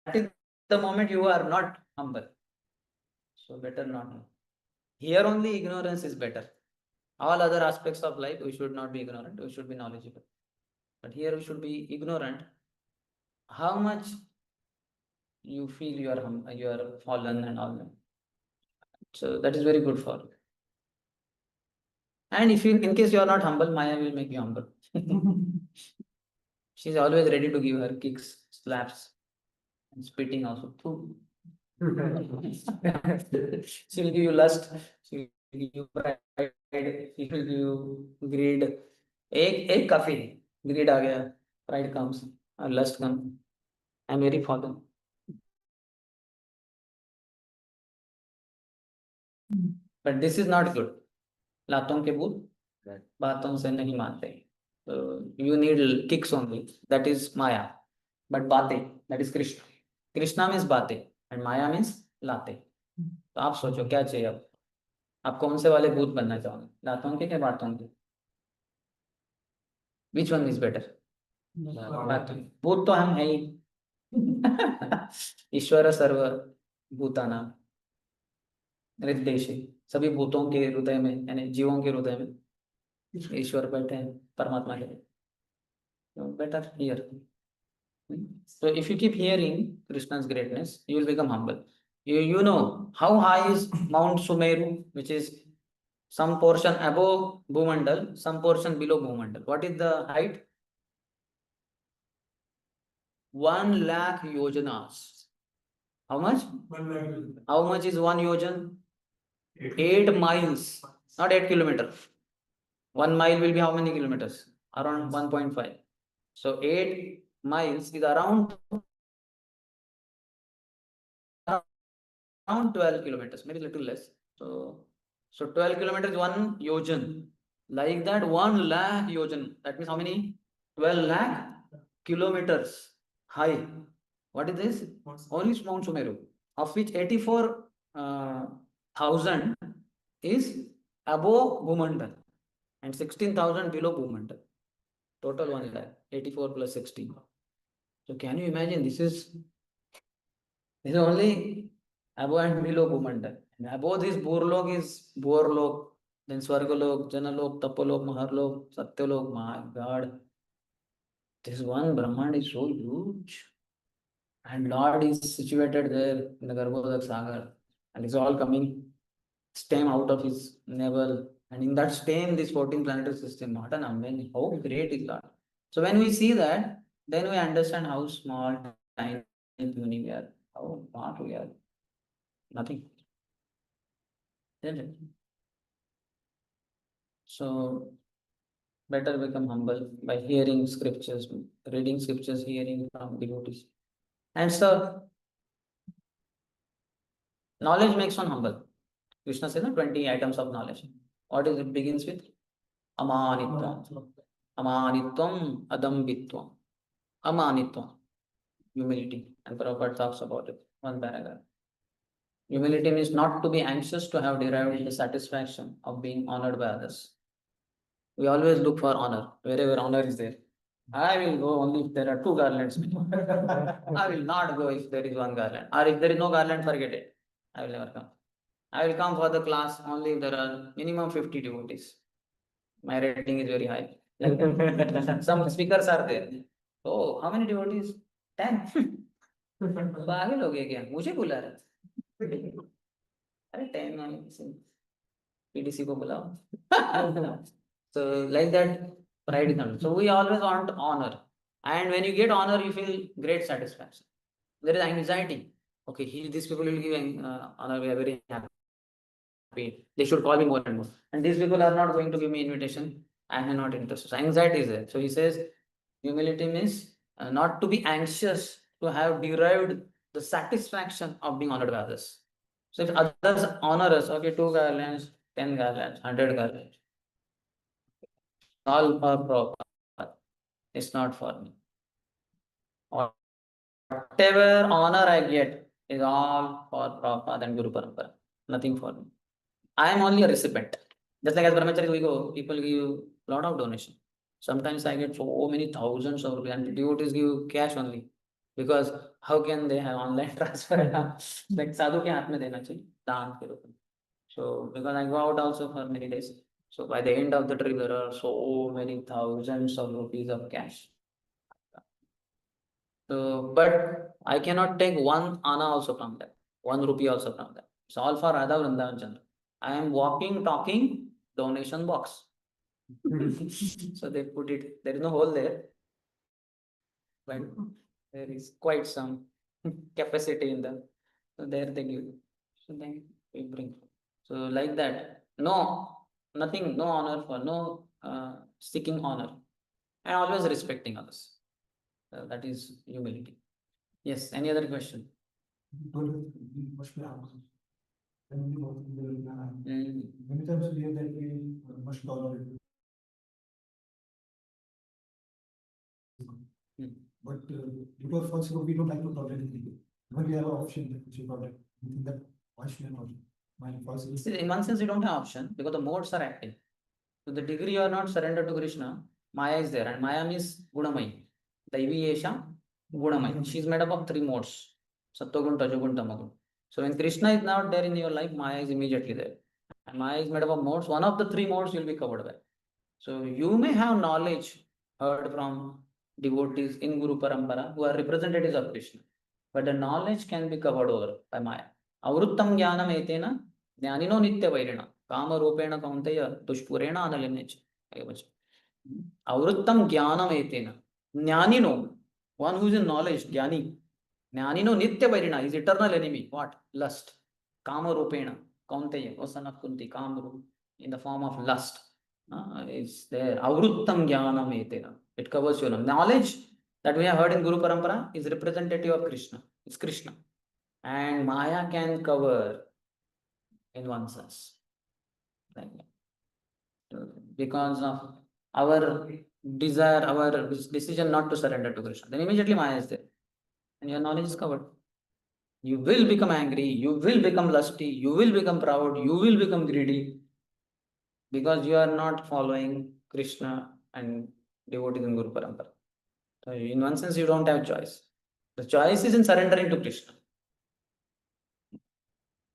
that is the moment you are not humble, so better not know. Here only ignorance is better. All other aspects of life, we should not be ignorant, we should be knowledgeable. But here we should be ignorant. How much you feel you are fallen and all that. So that is very good for you. And if you, in case you are not humble, Maya will make you humble. She's always ready to give her kicks, slaps, and spitting also. She will give you lust, she will give you pride, she will give you greed. एक काफी है. Greed आ गया, pride comes, or lust comes. I'm very fallen. But this is not good. लातों के भूत बातों से नहीं मानते. So you need kicks only. That is Maya. But बातें, that is Krishna. Krishna means बातें and Maya means लाते. तो आप सोचो क्या चाहिए अब? आप कौन से वाले भूत बनना चाहोगे? लातों के बातों के? Which one is better? बातों. भूत तो हम है ही. ईश्वर सर्व भूतानां हृदयेषु. सभी भूतों के हृदय में, यानी जीवों के हृदय में ईश्वर बैठे हैं, परमात्मा के. Better here. So if you keep hearing Krishna's greatness, you will become humble. You know how high is Mount Sumeru, which is some portion above Bhumandal, some portion below Bhumandal. What is the height? 1 lakh yojanas. How much? 1 lakh. How much is 1 yojan? 8 miles, not 8 kilometers. 1 mile will be how many kilometers? Around 1.5. So 8 miles is around 12 kilometers, maybe a little less. So 12 kilometers, 1 yojan. Like that, 1 lakh yojan. That means how many? 12 lakh kilometers high. What is this? Only Mount Sumeru, of which 84,000 is above Bhumandal and 16,000 below Bhumandal. Total 1 lakh, 84 plus 16. So can you imagine this is only above and below Bhumandal. And above this Burlok is Borlok, then Swargalok, Janalok, Tapalok, Maharlok, Satyalok. My God, this one Brahmand is so huge. And Lord is situated there in the Garbhodak Sagar. And it's all coming stem out of his navel. And in that stem, this 14 planetary system, what an amazing, how great is Lord. So when we see that, then we understand how small, tiny, puny we are, how smart we are. Nothing. Isn't it? So better become humble by hearing scriptures, reading scriptures, hearing from devotees. And so knowledge makes one humble. Krishna says 20 items of knowledge. What is it begins with? Amanitvam. Amanitvam, adambitvam. Amanitvam, humility. And Prabhupada talks about it, one paragraph. Humility means not to be anxious to have derived the satisfaction of being honored by others. We always look for honor, wherever honor is there. I will go only if there are 2 garlands. I will not go if there is 1 garland. Or if there is no garland, forget it. I will never come. I will come for the class only if there are minimum 50 devotees. My rating is very high. Some speakers are there. Oh, how many devotees? 10. पागल हो गया क्या? मुझे बुला रहा है. अरे 10 PDC को बुलाओ. So like that, pride is not. So we always want honor, and when you get honor, you feel great satisfaction. There is anxiety. Okay, these people will give honor. We are very happy. They should call me more and more. And these people are not going to give me invitation. I am not interested. So anxiety is there. So he says, humility means not to be anxious to have derived the satisfaction of being honored by others. So if others honor us, okay, 2 garlands, 10 garlands, 100 garlands, all for Prabhupada. It's not for me. Whatever honor I get is all for Prabhupada and Guru Parampara. Nothing for me. I am only a recipient. Just like as brahmacharis we go, people give lot of donation. Sometimes I get so many thousands of rupees, and devotees give cash only. Because how can they have online transfer? Like sadhu ke haath mein dena chahiye, daan ke रूप में. So because I go out also for many days. So by the end of the trip, there are so many thousands of rupees of cash. So, but I cannot take 1 anna also from them, 1 rupee also from them. It's all for Radha Vrindavan Chandra. I am walking, talking, donation box. So they put it, there is no hole there, but there is quite some capacity in them. So there they give. So then we bring. So like that, no, nothing, no honor for, no seeking honor, and always respecting others. That is humility. Yes, any other question? Many times we hear that we must tolerate. But because first of all, we don't like to tolerate anything. When we have an option that we should tolerate, we think that why should I not? My first is See, in one sense, you don't have option because the modes are active. To the degree you are not surrendered to Krishna, Maya is there, and Maya means Gunamai. Daivi Esha, Gunamai. She is made up of 3 modes: Sattvagun, Tajogun, Tamagun. So when Krishna is not there in your life, Maya is immediately there. And Maya is made up of modes. One of the 3 modes will be covered by. So you may have knowledge heard from devotees in Guru Parampara who are representatives of Krishna, but the knowledge can be covered over by Maya. Avruttam jnanam etena jnanino nitya vairena kama rupena kaunteya dushpurena analinech. Avruttam jnanam etena jnanino, one who is in knowledge, jnani. Jnanino nitya vairena, his eternal enemy. What? Lust. Kama rupena kaunteya, O son of Kunti, kama in the form of lust. Is there. Avruttam jnanam etena. It covers your knowledge that we have heard in Guru Parampara is representative of Krishna. It's Krishna. And Maya can cover in one sense. Like that. Because of our desire, our decision not to surrender to Krishna. Then immediately Maya is there. And your knowledge is covered. You will become angry, you will become lusty, you will become proud, you will become greedy. because you are not following Krishna and devotees in Guru Parampara. So in one sense, you don't have choice. The choice is in surrendering to Krishna.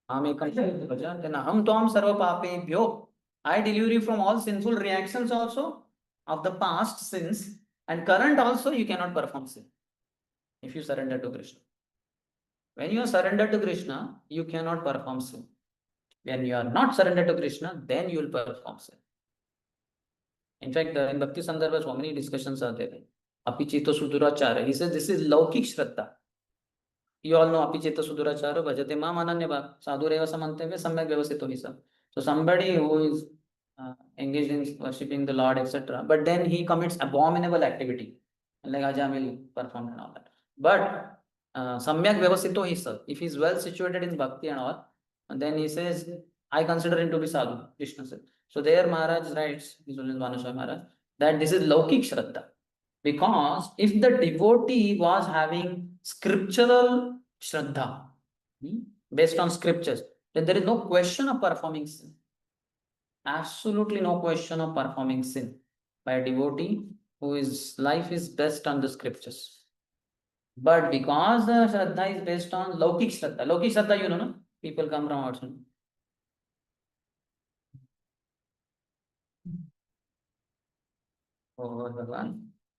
Then aham tvam sarva papebhyo. I deliver you from all sinful reactions also of the past sins, and current also you cannot perform sin if you surrender to Krishna. When you are surrendered to Krishna, you cannot perform sin. When you are not surrendered to Krishna, then you will perform sin. In fact, in Bhakti Sandarbha, so many discussions are there. Apichito Sudurachara. He says this is Laukik Shraddha. You all know Apichito Sudurachara, Bhajate Mam Ananyava, Sadhureva Samanteve, Samyak Vyavasito Hisa. So somebody who is engaged in worshipping the Lord, etc. But then he commits abominable activity, like Ajamil performed and all that. But Samyak Vyavasito Hisa, if he is well situated in Bhakti and all, and then he says, I consider him to be sadhu, Krishna said. So there Maharaj writes, His Holiness Vanaswami Maharaj, that this is Laukik Shraddha. Because if the devotee was having scriptural Shraddha, based on scriptures, then there is no question of performing sin. Absolutely no question of performing sin by a devotee whose life is based on the scriptures. But because the Shraddha is based on Laukik Shraddha, you know, no? People come from outside. और भगवान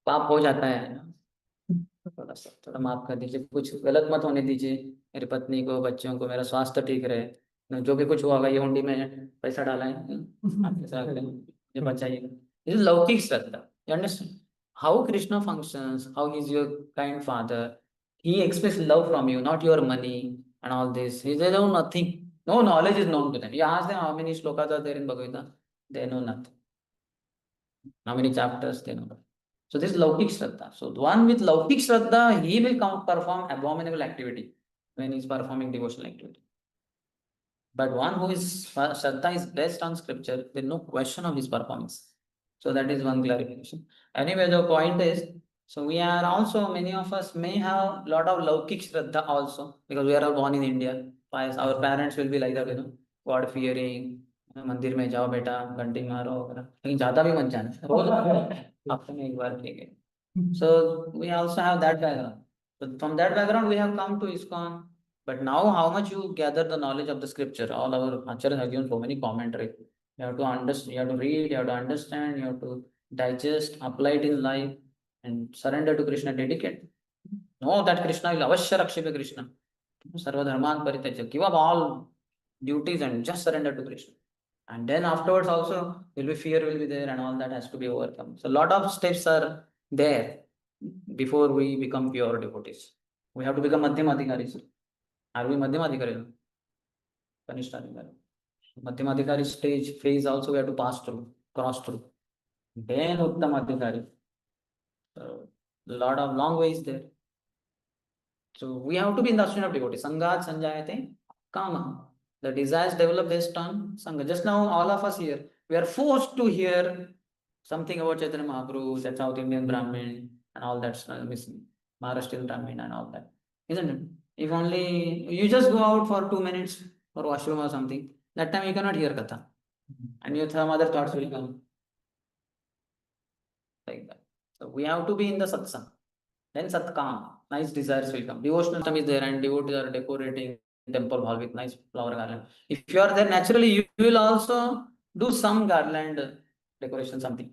पाप हो जाता है ना, थोड़ा माफ कर दीजिए, कुछ गलत मत होने दीजिए, मेरी पत्नी को, बच्चों को, मेरा स्वास्थ्य ठीक रहे, जो भी कुछ हुआ ये हुंडी में पैसा डाला है, आपके साथ मुझे बचाइए. This is लौकिक श्रद्धा. You understand how Krishna functions, how he is your kind father. He expects love from you, not your money and all this. They know nothing. No knowledge is known to them. You ask them how many shlokas are there in Bhagavad Gita, they know nothing. How many chapters they know. So this is Laukik Shraddha. So the one with Laukik Shraddha, he will perform abominable activity when he is performing devotional activity. But one who is Shraddha is based on scripture, there is no question of his performance. So that is one clarification. Anyway, the point is, so we are also, many of us may have lot of Laukik Shraddha also, because we are all born in India. Our parents will be like that, you know, God fearing, मंदिर में जाओ बेटा, घंटी मारो वगैरह, लेकिन ज्यादा भी मत जाना, रोज हफ्ते में एक बार ठीक है. So we also have that background. So from that background we have come to ISKCON. But now how much you gather the knowledge of the scripture? All our acharyas have given so many commentary. You have to understand, you have to read, you have to understand, you have to digest, apply it in life, and surrender to Krishna, dedicate. Know that Krishna will avashya rakshipe Krishna. Sarva dharman parityajya. Give up all duties and just surrender to Krishna. And then afterwards also will be fear will be there, and all that has to be overcome. So a lot of steps are there before we become pure devotees. We have to become Madhyamadhikaris. Are we Madhyamadhikari? Kanishtadhikari. Madhyamadhikari stage phase also we have to pass through, cross through. Then Uttamadhikari. So lot of long ways there. So we have to be in the ashram of devotees. Sangat sanjayate kama. The desires develop based on Sangha. Just now, all of us here, we are forced to hear something about Chaitanya Mahaprabhu, that South Indian Brahmin, and all that, Maharashtrian Brahmin, and all that. Isn't it? If only you just go out for 2 minutes for washroom or something, that time you cannot hear Katha. And your some other thoughts will come. Like that. So we have to be in the satsang. Then satkam, nice desires will come. Devotional time is there, and devotees are decorating temple hall with nice flower garland. If you are there, naturally you will also do some garland decoration, something.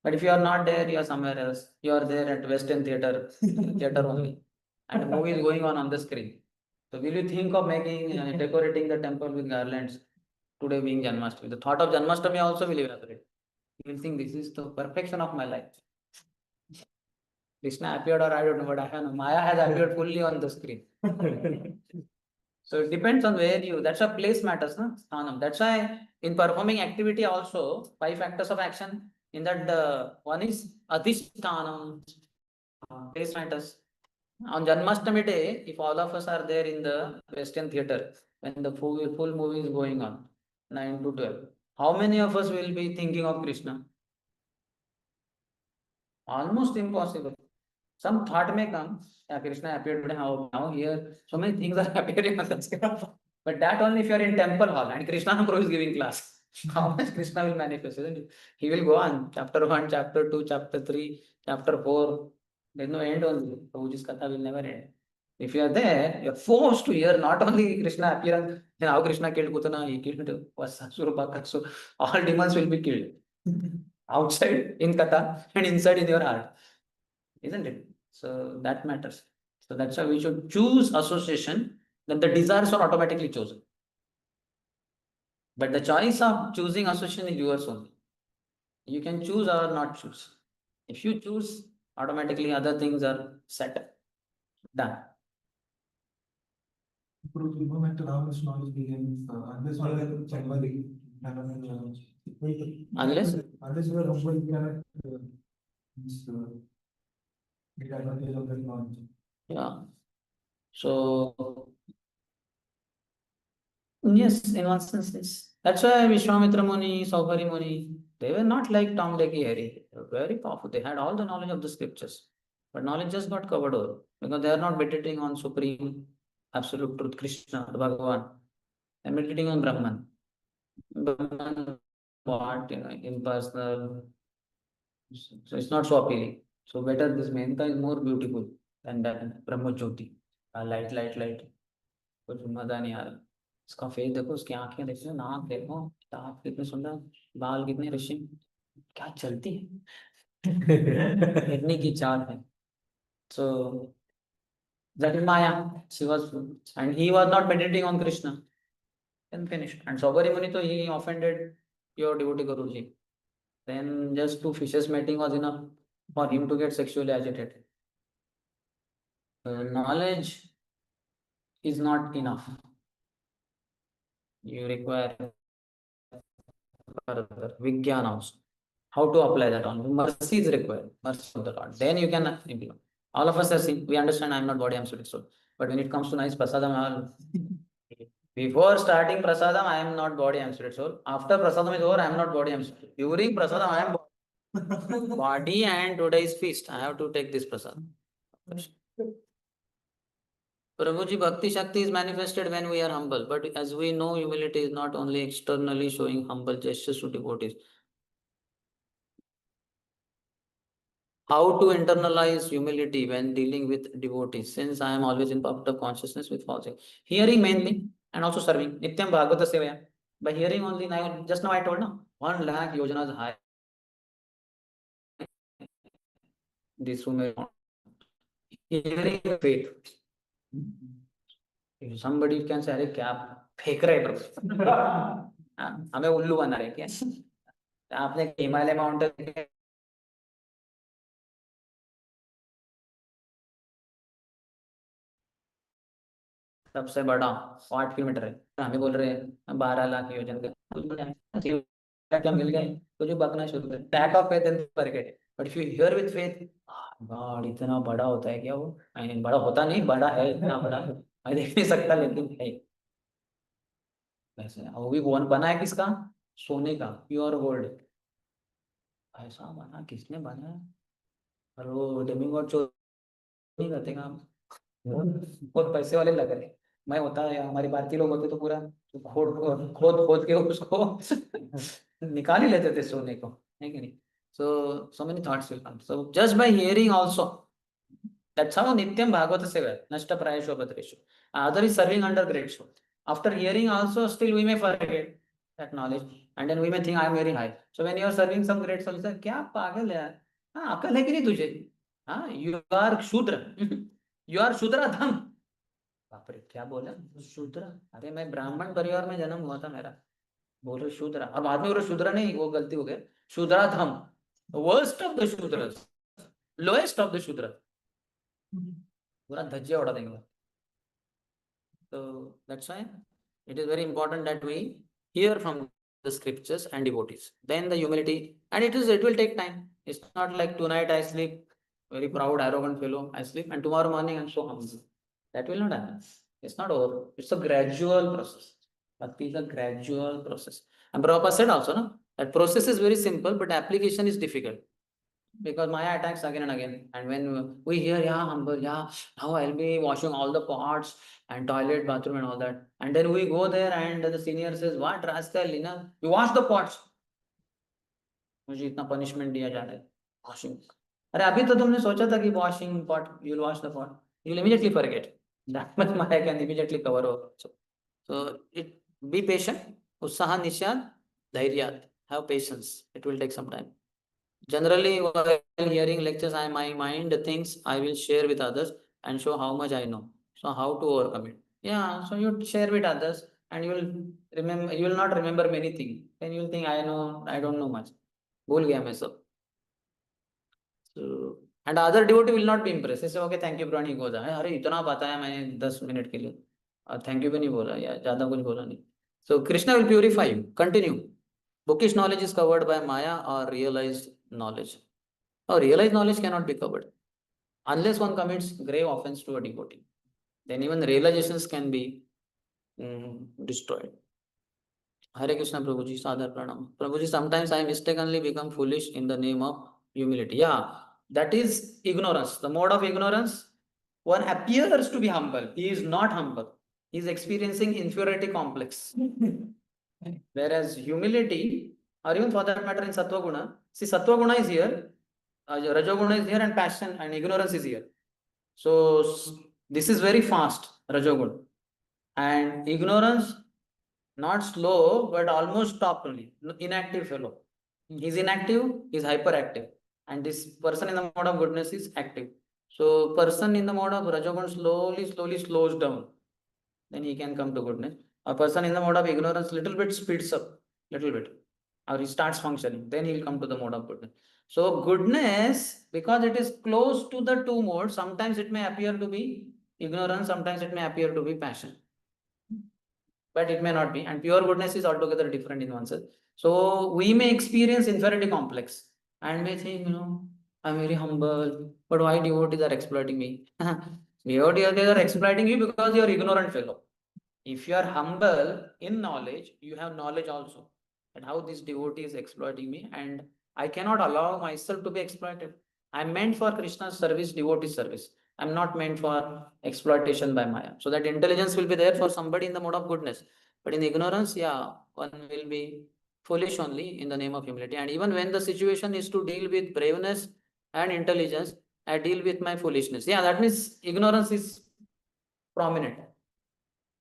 But if you are not there, you are somewhere else. You are there at Western theater, theater only, and a movie is going on the screen. So will you think of making decorating the temple with garlands today being Janmashtami? The thought of Janmashtami also will evaporate. You will think this is the perfection of my life. Krishna appeared, or I don't know what I know. Maya has appeared fully on the screen. So it depends on where you, that's why place matters, no? Sthanam. That's why in performing activity also, 5 factors of action, in that one is adhisthanam, place matters. On Janmashtami day, if all of us are there in the Western theater, when the full movie is going on, 9 to 12, how many of us will be thinking of Krishna? Almost impossible. Some thought may come, yeah, Krishna appeared today, now here, so many things are appearing on the screen. But that only if you are in temple hall and Krishna Prabhu is giving class. How much Krishna will manifest, isn't it? He will go on chapter 1, chapter 2, chapter 3, chapter 4. There's no end only. Prabhuji's Katha will never end. If you are there, you're forced to hear not only Krishna appearance, then how Krishna killed Putana, he killed Surupaka. So all demons will be killed. Outside in Katha and inside in your heart. Isn't it? So that matters. So that's why we should choose association, then the desires are automatically chosen. But the choice of choosing association is yours only. You can choose or not choose. If you choose, automatically other things are set. Done. Prove the moment how much knowledge begins, unless you are January, unless you are humble, you cannot get advantage of that knowledge. Yeah. So yes, in one sense, yes. That's why Vishwamitra Muni, Saubhari Muni, they were not like Tom, Dick, Harry. They were very powerful. They had all the knowledge of the scriptures. But knowledge just got covered over because they are not meditating on supreme absolute truth, Krishna, the Bhagavan. They are meditating on Brahman. Brahman, what, impersonal. So it's not so appealing. So better this Menka is more beautiful than that Brahma Jyoti. Light, light, light. कुछ मजा नहीं आ रहा इसका face देखो उसकी आंखें देखो नाक देखो दांत कितने सुंदर बाल कितने रेशम क्या चलती है इतनी की चाल है so that is Maya she was and he was not meditating on Krishna then finished and Saubhari Muni so he offended pure devotee Guruji then just two fishes mating was enough for him to get sexually agitated knowledge is not enough you require further Vigyan also. How to apply that on? Mercy is required. Mercy of the Lord. Then you can implement. All of us are seen. We understand I am not body, I am spirit soul. But when it comes to nice prasadam, before starting prasadam, I am not body, I am spirit soul. After prasadam is over, I am not body, I am spirit. During prasadam, I am body and today's feast. I have to take this prasadam. Prabhuji, Bhakti Shakti is manifested when we are humble. But as we know, humility is not only externally showing humble gestures to devotees. How to internalize humility when dealing with devotees? Since I am always in public of consciousness with falsing. Hearing mainly and also serving. Nityam Bhagavata Sevaya. By hearing only, now, just now I told no, 1 lakh yojanas high. This room hearing faith. If somebody can say, अरे क्या फेंक रहे प्रभु हमें उल्लू बना रहे क्या आपने हिमालय माउंटेन सबसे बड़ा 8 किलोमीटर है हमें बोल रहे हैं 12 लाख योजन क्या मिल गए तो जो बकना शुरू कर take of faith and forget but if you hear with faith God इतना बड़ा होता है क्या वो आई मीन बड़ा होता नहीं बड़ा है इतना बड़ा मैं देख नहीं सकता लेकिन है वैसे वो भी बना है किसका सोने का प्योर गोल्ड ऐसा बना किसने बनाया और वो डेमिगॉड चोरी नहीं करते काम बहुत पैसे वाले लग रहे मैं होता या हमारे भारतीय लोग होते तो पूरा खोद खोद खोद के उसको निकाल ही लेते थे सोने को है कि नहीं so many thoughts will come so just by hearing also that's how nityam bhagavata seva nashta prayashu abhadreshu other is serving under great soul after hearing also still we may forget that knowledge and then we may think I am very high so when you are serving some great soul you say क्या पागल है हाँ अकल है कि नहीं तुझे हाँ you are शूद्र you are शूद्राधम बाप रे क्या बोला शूद्र अरे मैं ब्राह्मण परिवार में जन्म हुआ था मेरा बोल रहे शूद्र और बाद में बोल रहे शूद्र नहीं वो गलती हो गया शूद्राधम वर्स्ट ऑफ द शूद्र लोएस्ट ऑफ द शूद्र पूरा धज्जिया उड़ा देंगे so that's why it is very important that we hear from the scriptures and devotees then the humility and it will take time it's not like tonight I sleep very proud arrogant fellow I sleep and tomorrow morning I'm so humble that will not happen it's not over it's a gradual process bhakti is a gradual process and Prabhupada said also no that process is very simple but application is difficult because Maya attacks again and again. And when we hear, yeah, humble, yeah, now I'll be washing all the pots and toilet, bathroom, and all that. And then we go there, and the senior says, what rascal, you wash the pots. मुझे इतना punishment दिया जा रहा है washing. अरे अभी तो तुमने सोचा था कि washing pot, you'll wash the pot. You'll immediately forget. That much Maya can immediately cover over. So be patient. Utsaha Nishad, Dhairyat. Have patience. It will take some time. Generally, while hearing lectures, my mind thinks I will share with others and show how much I know. So how to overcome it? Yeah, so you share with others and you will remember. You will not remember many things. Then you will think I know. I don't know much. भूल गया मैं सब. So and other devotee will not be impressed. He say okay, thank you, bro. And he goes, अरे इतना बताया मैंने 10 minute के लिए. Thank you भी नहीं बोला या ज़्यादा कुछ बोला नहीं. So Krishna will purify you. Continue. Bookish knowledge is covered by Maya or realized knowledge. Or realized knowledge cannot be covered unless one commits grave offense to a devotee. Then even realizations can be destroyed. Hare Krishna Prabhuji, Sadhar Pranam. Prabhuji, sometimes I mistakenly become foolish in the name of humility. Yeah, that is ignorance. The mode of ignorance, one appears to be humble. He is not humble. He is experiencing inferiority complex. Whereas humility, or even for that matter in Sattva Guna, see Sattva Guna is here, Rajoguna is here, and passion and ignorance is here. So this is very fast, Rajoguna. And ignorance, not slow, but almost stopped only. Inactive fellow. He's inactive, he's hyperactive. And this person in the mode of goodness is active. So person in the mode of Rajoguna slowly slows down. Then he can come to goodness. A person in the mode of ignorance little bit speeds up, little bit. Or he starts functioning. Then he'll come to the mode of goodness. So goodness, because it is close to the two modes, sometimes it may appear to be ignorance, sometimes it may appear to be passion. But it may not be. And pure goodness is altogether different in oneself. So we may experience inferiority complex and may think, I'm very humble, but why devotees are exploiting me? Devotees are exploiting you because you are ignorant fellow. If you are humble in knowledge, you have knowledge also. And how this devotee is exploiting me, and I cannot allow myself to be exploited. I'm meant for Krishna's service, devotee service. I'm not meant for exploitation by Maya. So that intelligence will be there for somebody in the mode of goodness. But in ignorance, yeah, one will be foolish only in the name of humility. And even when the situation is to deal with braveness and intelligence, I deal with my foolishness. Yeah, that means ignorance is prominent.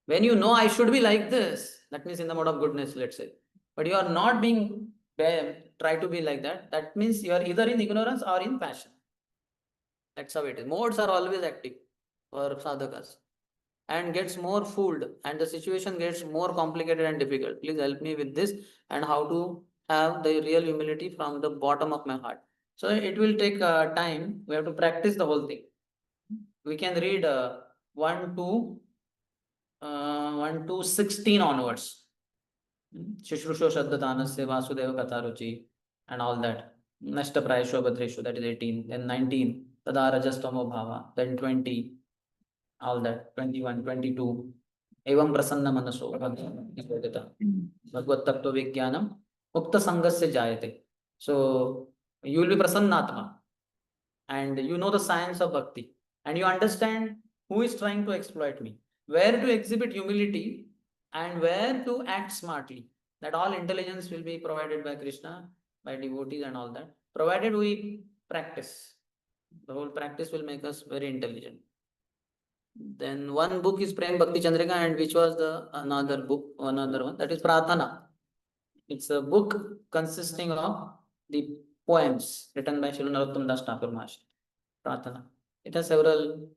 When you know I should be like this, that means in the mode of goodness, let's say. But you are not being try to be like that. That means you are either in ignorance or in passion. That's how it is. Modes are always active for sadhakas and gets more fooled, and the situation gets more complicated and difficult. Please help me with this and how to have the real humility from the bottom of my heart. So it will take time. We have to practice the whole thing. We can read 1 to 1 to 16 onwards. Shishrusho Shaddatanasya Vasudeva Katharuchi and all that. Nashta Prayasho Badreshu, that is 18. Then 19, Tada Rajastamo Bhava. Then 20, all that. 21, 22. Evam Prasanna Manaso. Bhagavad Tattva Vijnanam. Mukta Sangasya Jayate. So you will be Prasannatma. And you know the science of bhakti. And you understand who is trying to exploit me. Where to exhibit humility and where to act smartly. That all intelligence will be provided by Krishna, by devotees and all that. Provided we practice. The whole practice will make us very intelligent. Then one book is Prem Bhakti Chandrika, and which was the another one, that is Pratana. It's a book consisting of the poems written by Srila Narottam Das Thakur Maharaj. Pratana. It has several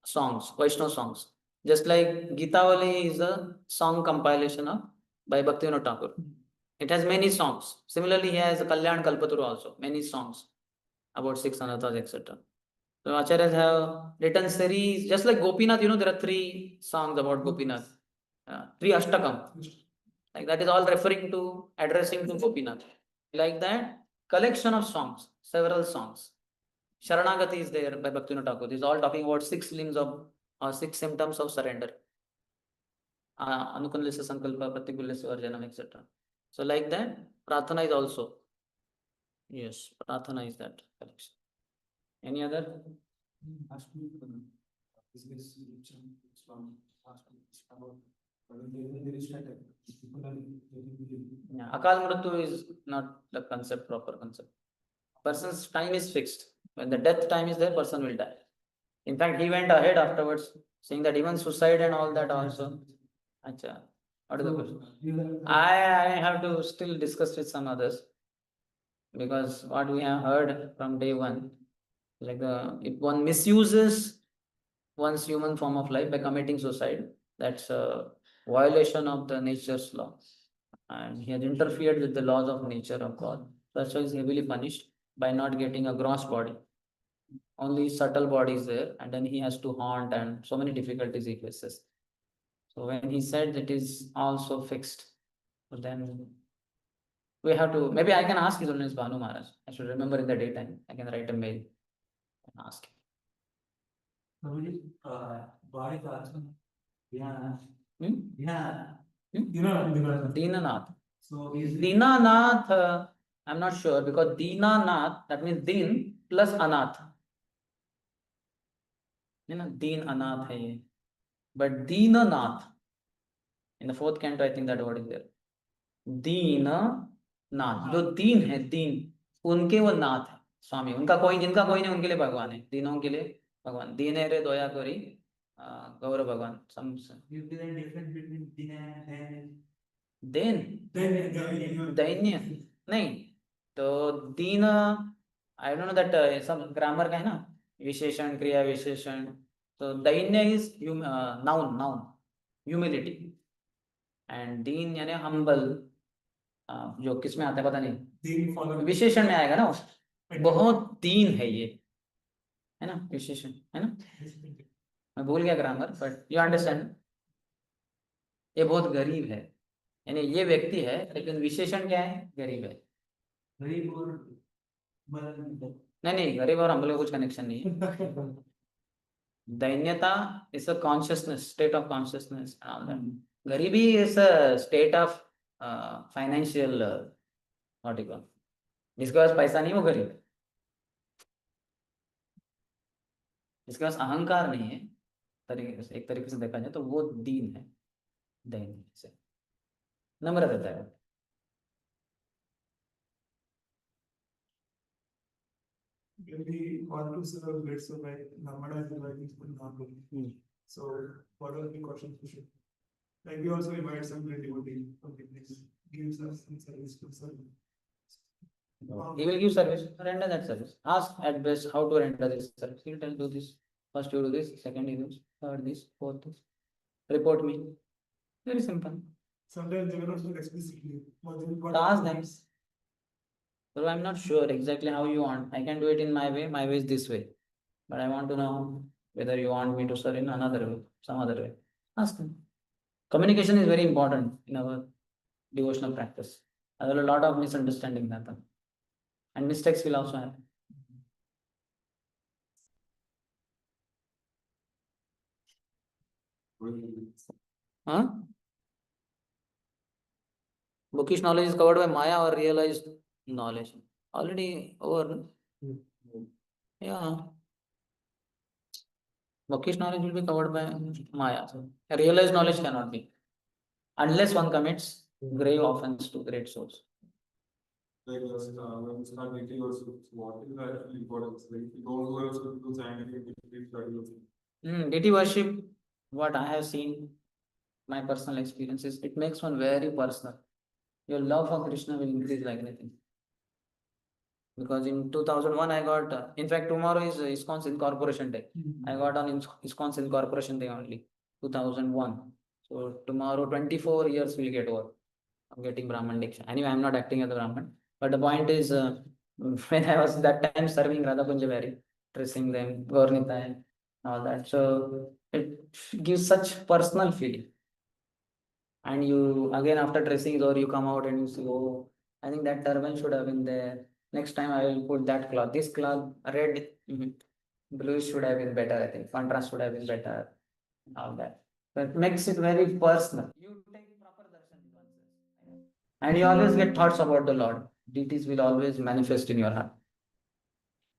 songs, Vaishnava songs. Just like Gitavali is a song compilation of by Bhaktivinoda Thakur. It has many songs. Similarly, he has Kalyan Kalpataru also, many songs about 6 anathas, etc. So Acharyas have written series, just like Gopinath, there are 3 songs about Gopinath. 3 Ashtakam. Like that is all referring to, addressing to Gopinath. Like that, collection of songs, several songs. Sharanagati is there by Bhaktivinoda Thakur. This is all talking about 6 limbs of, 6 symptoms of surrender. Anukulasya Sankalpa, Pratikulasya Varjanam, etc. So like that, Pratana is also. Yes, Pratana is that. Any other? Yeah, Akal Mrityu is not the concept, proper concept. Person's time is fixed. When the death time is there, person will die. In fact, he went ahead afterwards, saying that even suicide and all that also. Acha. What is the question? I have to still discuss with some others, because what we have heard from day one, like if one misuses one's human form of life by committing suicide, that's a violation of the nature's law, and he has interfered with the laws of nature of God. That's why he's heavily punished by not getting a gross body. Only subtle body is there, and then he has to haunt, and so many difficulties he faces. So when he said it is also fixed, then we have to, maybe I can ask His Holiness Bhanu Maharaj. I should remember in the daytime. I can write a mail and ask him. Body yeah. Yeah. Dinanath. So Dinanath, I'm not sure, because Dinanath, that means Din plus Anath. Din Anath hai ye. But Dinanath, in the fourth canto, I think that word is there. Deenanath, जो दीन है, दीन उनके वो नाथ है स्वामी, उनका कोई, जिनका कोई नहीं उनके लिए भगवान है, दीनों के लिए भगवान। दीने रे दोया करी गौरव भगवान। दैन्य नहीं तो दीन, आई डोंट नो दैट, सब ग्रामर का है ना, विशेषण क्रिया विशेषण। तो दैन्य is noun, noun humility, and दीन यानी हम्बल, जो किस में आता है पता नहीं, विशेषण में आएगा ना, बहुत दीन है ये, है ना, विशेषण है ना, मैं भूल गया ग्रामर, बट यू अंडरस्टैंड, ये बहुत गरीब है, यानी ये व्यक्ति है लेकिन विशेषण क्या है, गरीब है। गरीब और नहीं, गरीब और हम्बल का कुछ कनेक्शन नहीं है। दैन्यता is a consciousness, state of consciousness. गरीबी is a state of financial, what you call, जिसके पास पैसा नहीं वो गरीब है, जिसके पास अहंकार नहीं है, तरीके से, एक तरीके से देखा जाए तो वो दीन है, दैन्य से नम्र रहता है। We want to celebrate, so like Namada is inviting people now. So what are the questions we should? Like we also invite some great devotee from the place, gives us some service to serve. He will give service, render that service. Ask at best how to render this service. He will tell, do this. First you do this, second you do this, third this, fourth this. Report me. Very simple. Sometimes they will not speak explicitly. Ask them. So I'm not sure exactly how you want. I can do it in my way. My way is this way. But I want to know whether you want me to serve in another way, some other way. Ask them. Communication is very important in our devotional practice. There are a lot of misunderstandings happen, and mistakes will also happen. Huh? Bookish knowledge is covered by Maya or realized knowledge? Already over. Yeah. Bookish knowledge will be covered by Maya. So realized knowledge cannot be, unless one commits grave offense to great souls. Like when we start dating also, what is the actual importance? Like if you don't go also do scientific study. Deity worship, what I have seen, my personal experiences, it makes one very personal. Your love for Krishna will increase like anything. Because in 2001 I got, in fact tomorrow is ISKCON's Incorporation Day. I got on ISKCON's Incorporation Day only, 2001. So tomorrow 24 years will get over. I'm getting Brahman Diksha. Anyway, I'm not acting as a Brahman. But the point is, when I was that time serving Radha Kunjavari, dressing them, Gaurnita and all that. So it gives such personal feeling. And you, again after dressing or you come out and you say, oh, I think that turban should have been there. Next time I will put that cloth. This cloth, red, blue should have been better, I think. Contrast should have been better. All that. So it makes it very personal. You take proper darshan, and you always get thoughts about the Lord. Deities will always manifest in your heart.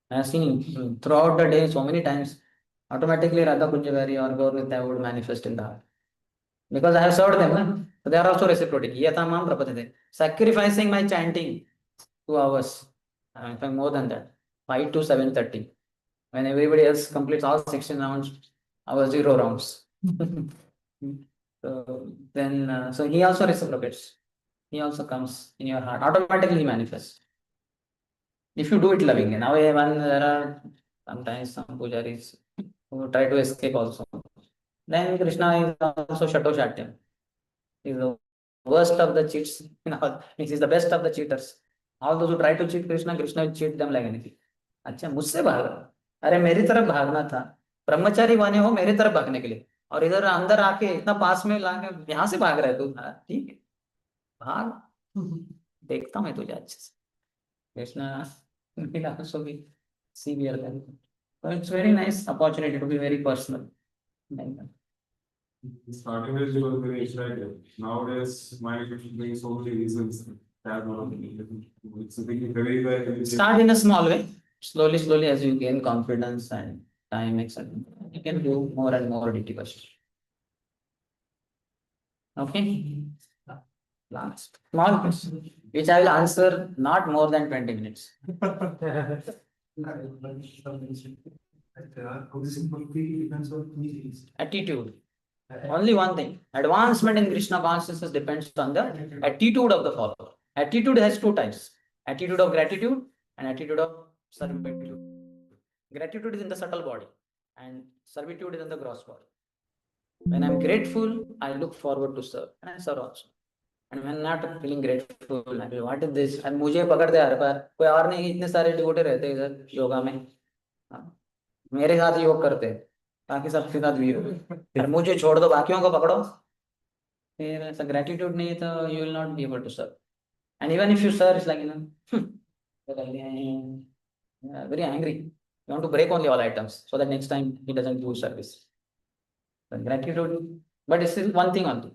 I have seen throughout the day so many times, automatically Radha Kunjavari or Gaurnitya would manifest in the heart. Because I have served them, na? So they are also reciprocating. Yatamam prapatite. Sacrificing my chanting 2 hours, in fact more than that, 5 to 7:30. When everybody else completes all 16 rounds, I was 0 rounds. So then, so he also reciprocates. He also comes in your heart. Automatically he manifests. If you do it lovingly. Now, when there are sometimes some pujaris who try to escape also, then Krishna is also Shatoshatyam. He is the worst of the cheats. He is the best of the cheaters. All those who try to cheat Krishna, Krishna will cheat them like anything. अच्छा मुझसे भागा, अरे मेरी तरफ भागना था, ब्रह्मचारी बने हो मेरी तरफ भागने के लिए, और इधर अंदर आके इतना पास में लाके यहाँ से भाग रहा है तू, ठीक है भाग, देखता हूँ मैं तुझे अच्छे से. Krishna will also be severe than that. So it's very nice opportunity to be very personal. Starting days it was very exciting. Nowadays, mind brings so many reasons. It's very Start in a small way. Slowly, slowly, as you gain confidence and time, etc., you can do more and more deity worship. Okay. Last small question, which I will answer not more than 20 minutes. Attitude. Only one thing. Advancement in Krishna consciousness depends on the attitude of the follower. Attitude has two types: attitude of gratitude and attitude of servitude. Gratitude is in the subtle body, and servitude is in the gross body. When I'm grateful, I look forward to serve, and I serve also. And when not feeling grateful, I feel, what is this? And मुझे पकड़ दे हर बार, कोई और नहीं, इतने सारे डिवोटे रहते हैं इधर योगा में, मेरे साथ योग करते हैं, बाकी सबके साथ भी फिर मुझे छोड़ दो, बाकियों को पकड़ो. फिर ऐसा gratitude नहीं है तो you will not be able to serve. And even if you serve, it's like, very angry. You want to break only all items so that next time he doesn't do service. But gratitude, but it's still one thing only.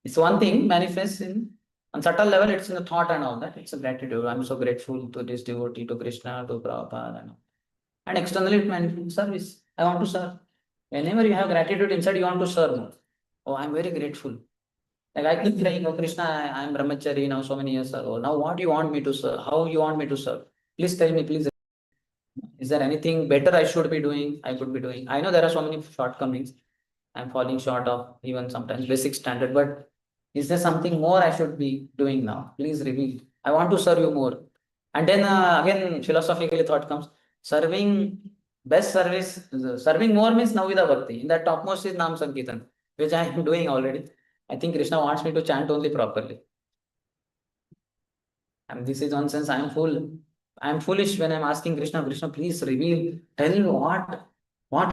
It's one thing manifests in on subtle level. It's in the thought and all that. It's a gratitude. I'm so grateful to this devotee, to Krishna, to Prabhupada, and all. And externally it manifests service. I want to serve. Whenever you have gratitude inside, you want to serve more. Oh, I'm very grateful. Like I keep saying, oh Krishna, I'm brahmachari now so many years ago. Now what do you want me to serve? How you want me to serve? Please tell me, please. Is there anything better I should be doing? I could be doing. I know there are so many shortcomings. I'm falling short of even sometimes basic standard, but is there something more I should be doing now? Please reveal. I want to serve you more. And then again, philosophically thought comes, serving, best service, serving more means Navida Bhakti. In that topmost is Nam Sankirtan, which I am doing already. I think Krishna wants me to chant only properly. And this is nonsense. I am foolish when I'm asking Krishna, Krishna, please reveal, tell me what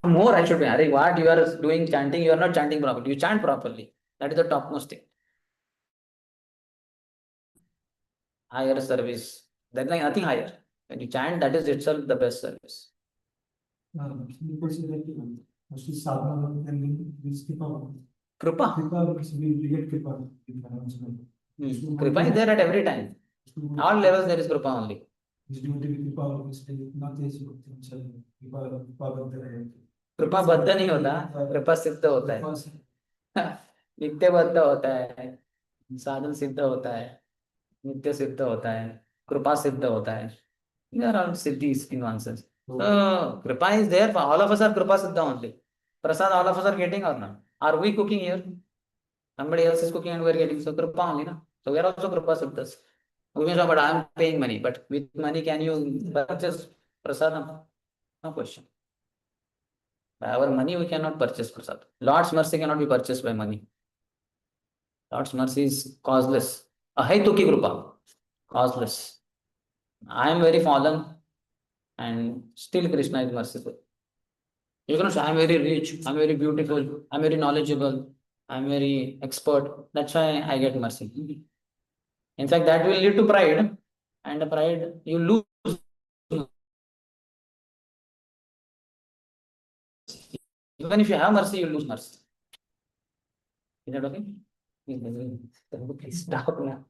more I should be. Are what you are doing chanting, you are not chanting properly. You chant properly. That is the topmost thing. Higher service. There's like nothing higher. When you chant, that is itself the best service. Kripa. Kripa is there at every time. All levels there is Kripa only. कृपा बद्ध नहीं होता, कृपा सिद्ध होता है, नित्य बद्ध होता है, साधन सिद्ध होता है, नित्य सिद्ध होता है, कृपा सिद्ध होता है. There are siddhis in one sense. So kripa is there for all of us. Are kripa siddha only. Prasad all of us are getting or not? Are we cooking here? Somebody else is cooking and we are getting, so kripa only, na? So we are also kripa siddhas. We may say, but I am paying money. But with money, can you purchase prasadam? No question. By our money, we cannot purchase prasad. Lord's mercy cannot be purchased by money. Lord's mercy is causeless. Ahaituki kripa, causeless. I am very fallen, and still Krishna is merciful. You can say, I am very rich, I am very beautiful, I am very knowledgeable, I am very expert. That's why I get mercy. In fact, that will lead to pride, and the pride you lose. Even if you have mercy, you lose mercy. Is that okay? Please stop now.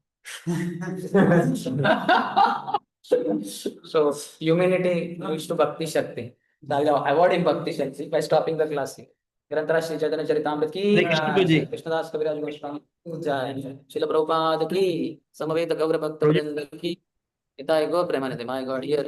So humanity leads to Bhakti Shakti. So I'll avoid in Bhakti Shakti by stopping the class here. ग्रंथराज Shri Chaitanya Charitamrita की हरे कृष्ण गुरु जी। कृष्णदास कविराज गोस्वामी जय, श्रील प्रभुपाद की, समवेत गौर भक्त वृंद की, हिताय गो Premanand. My God here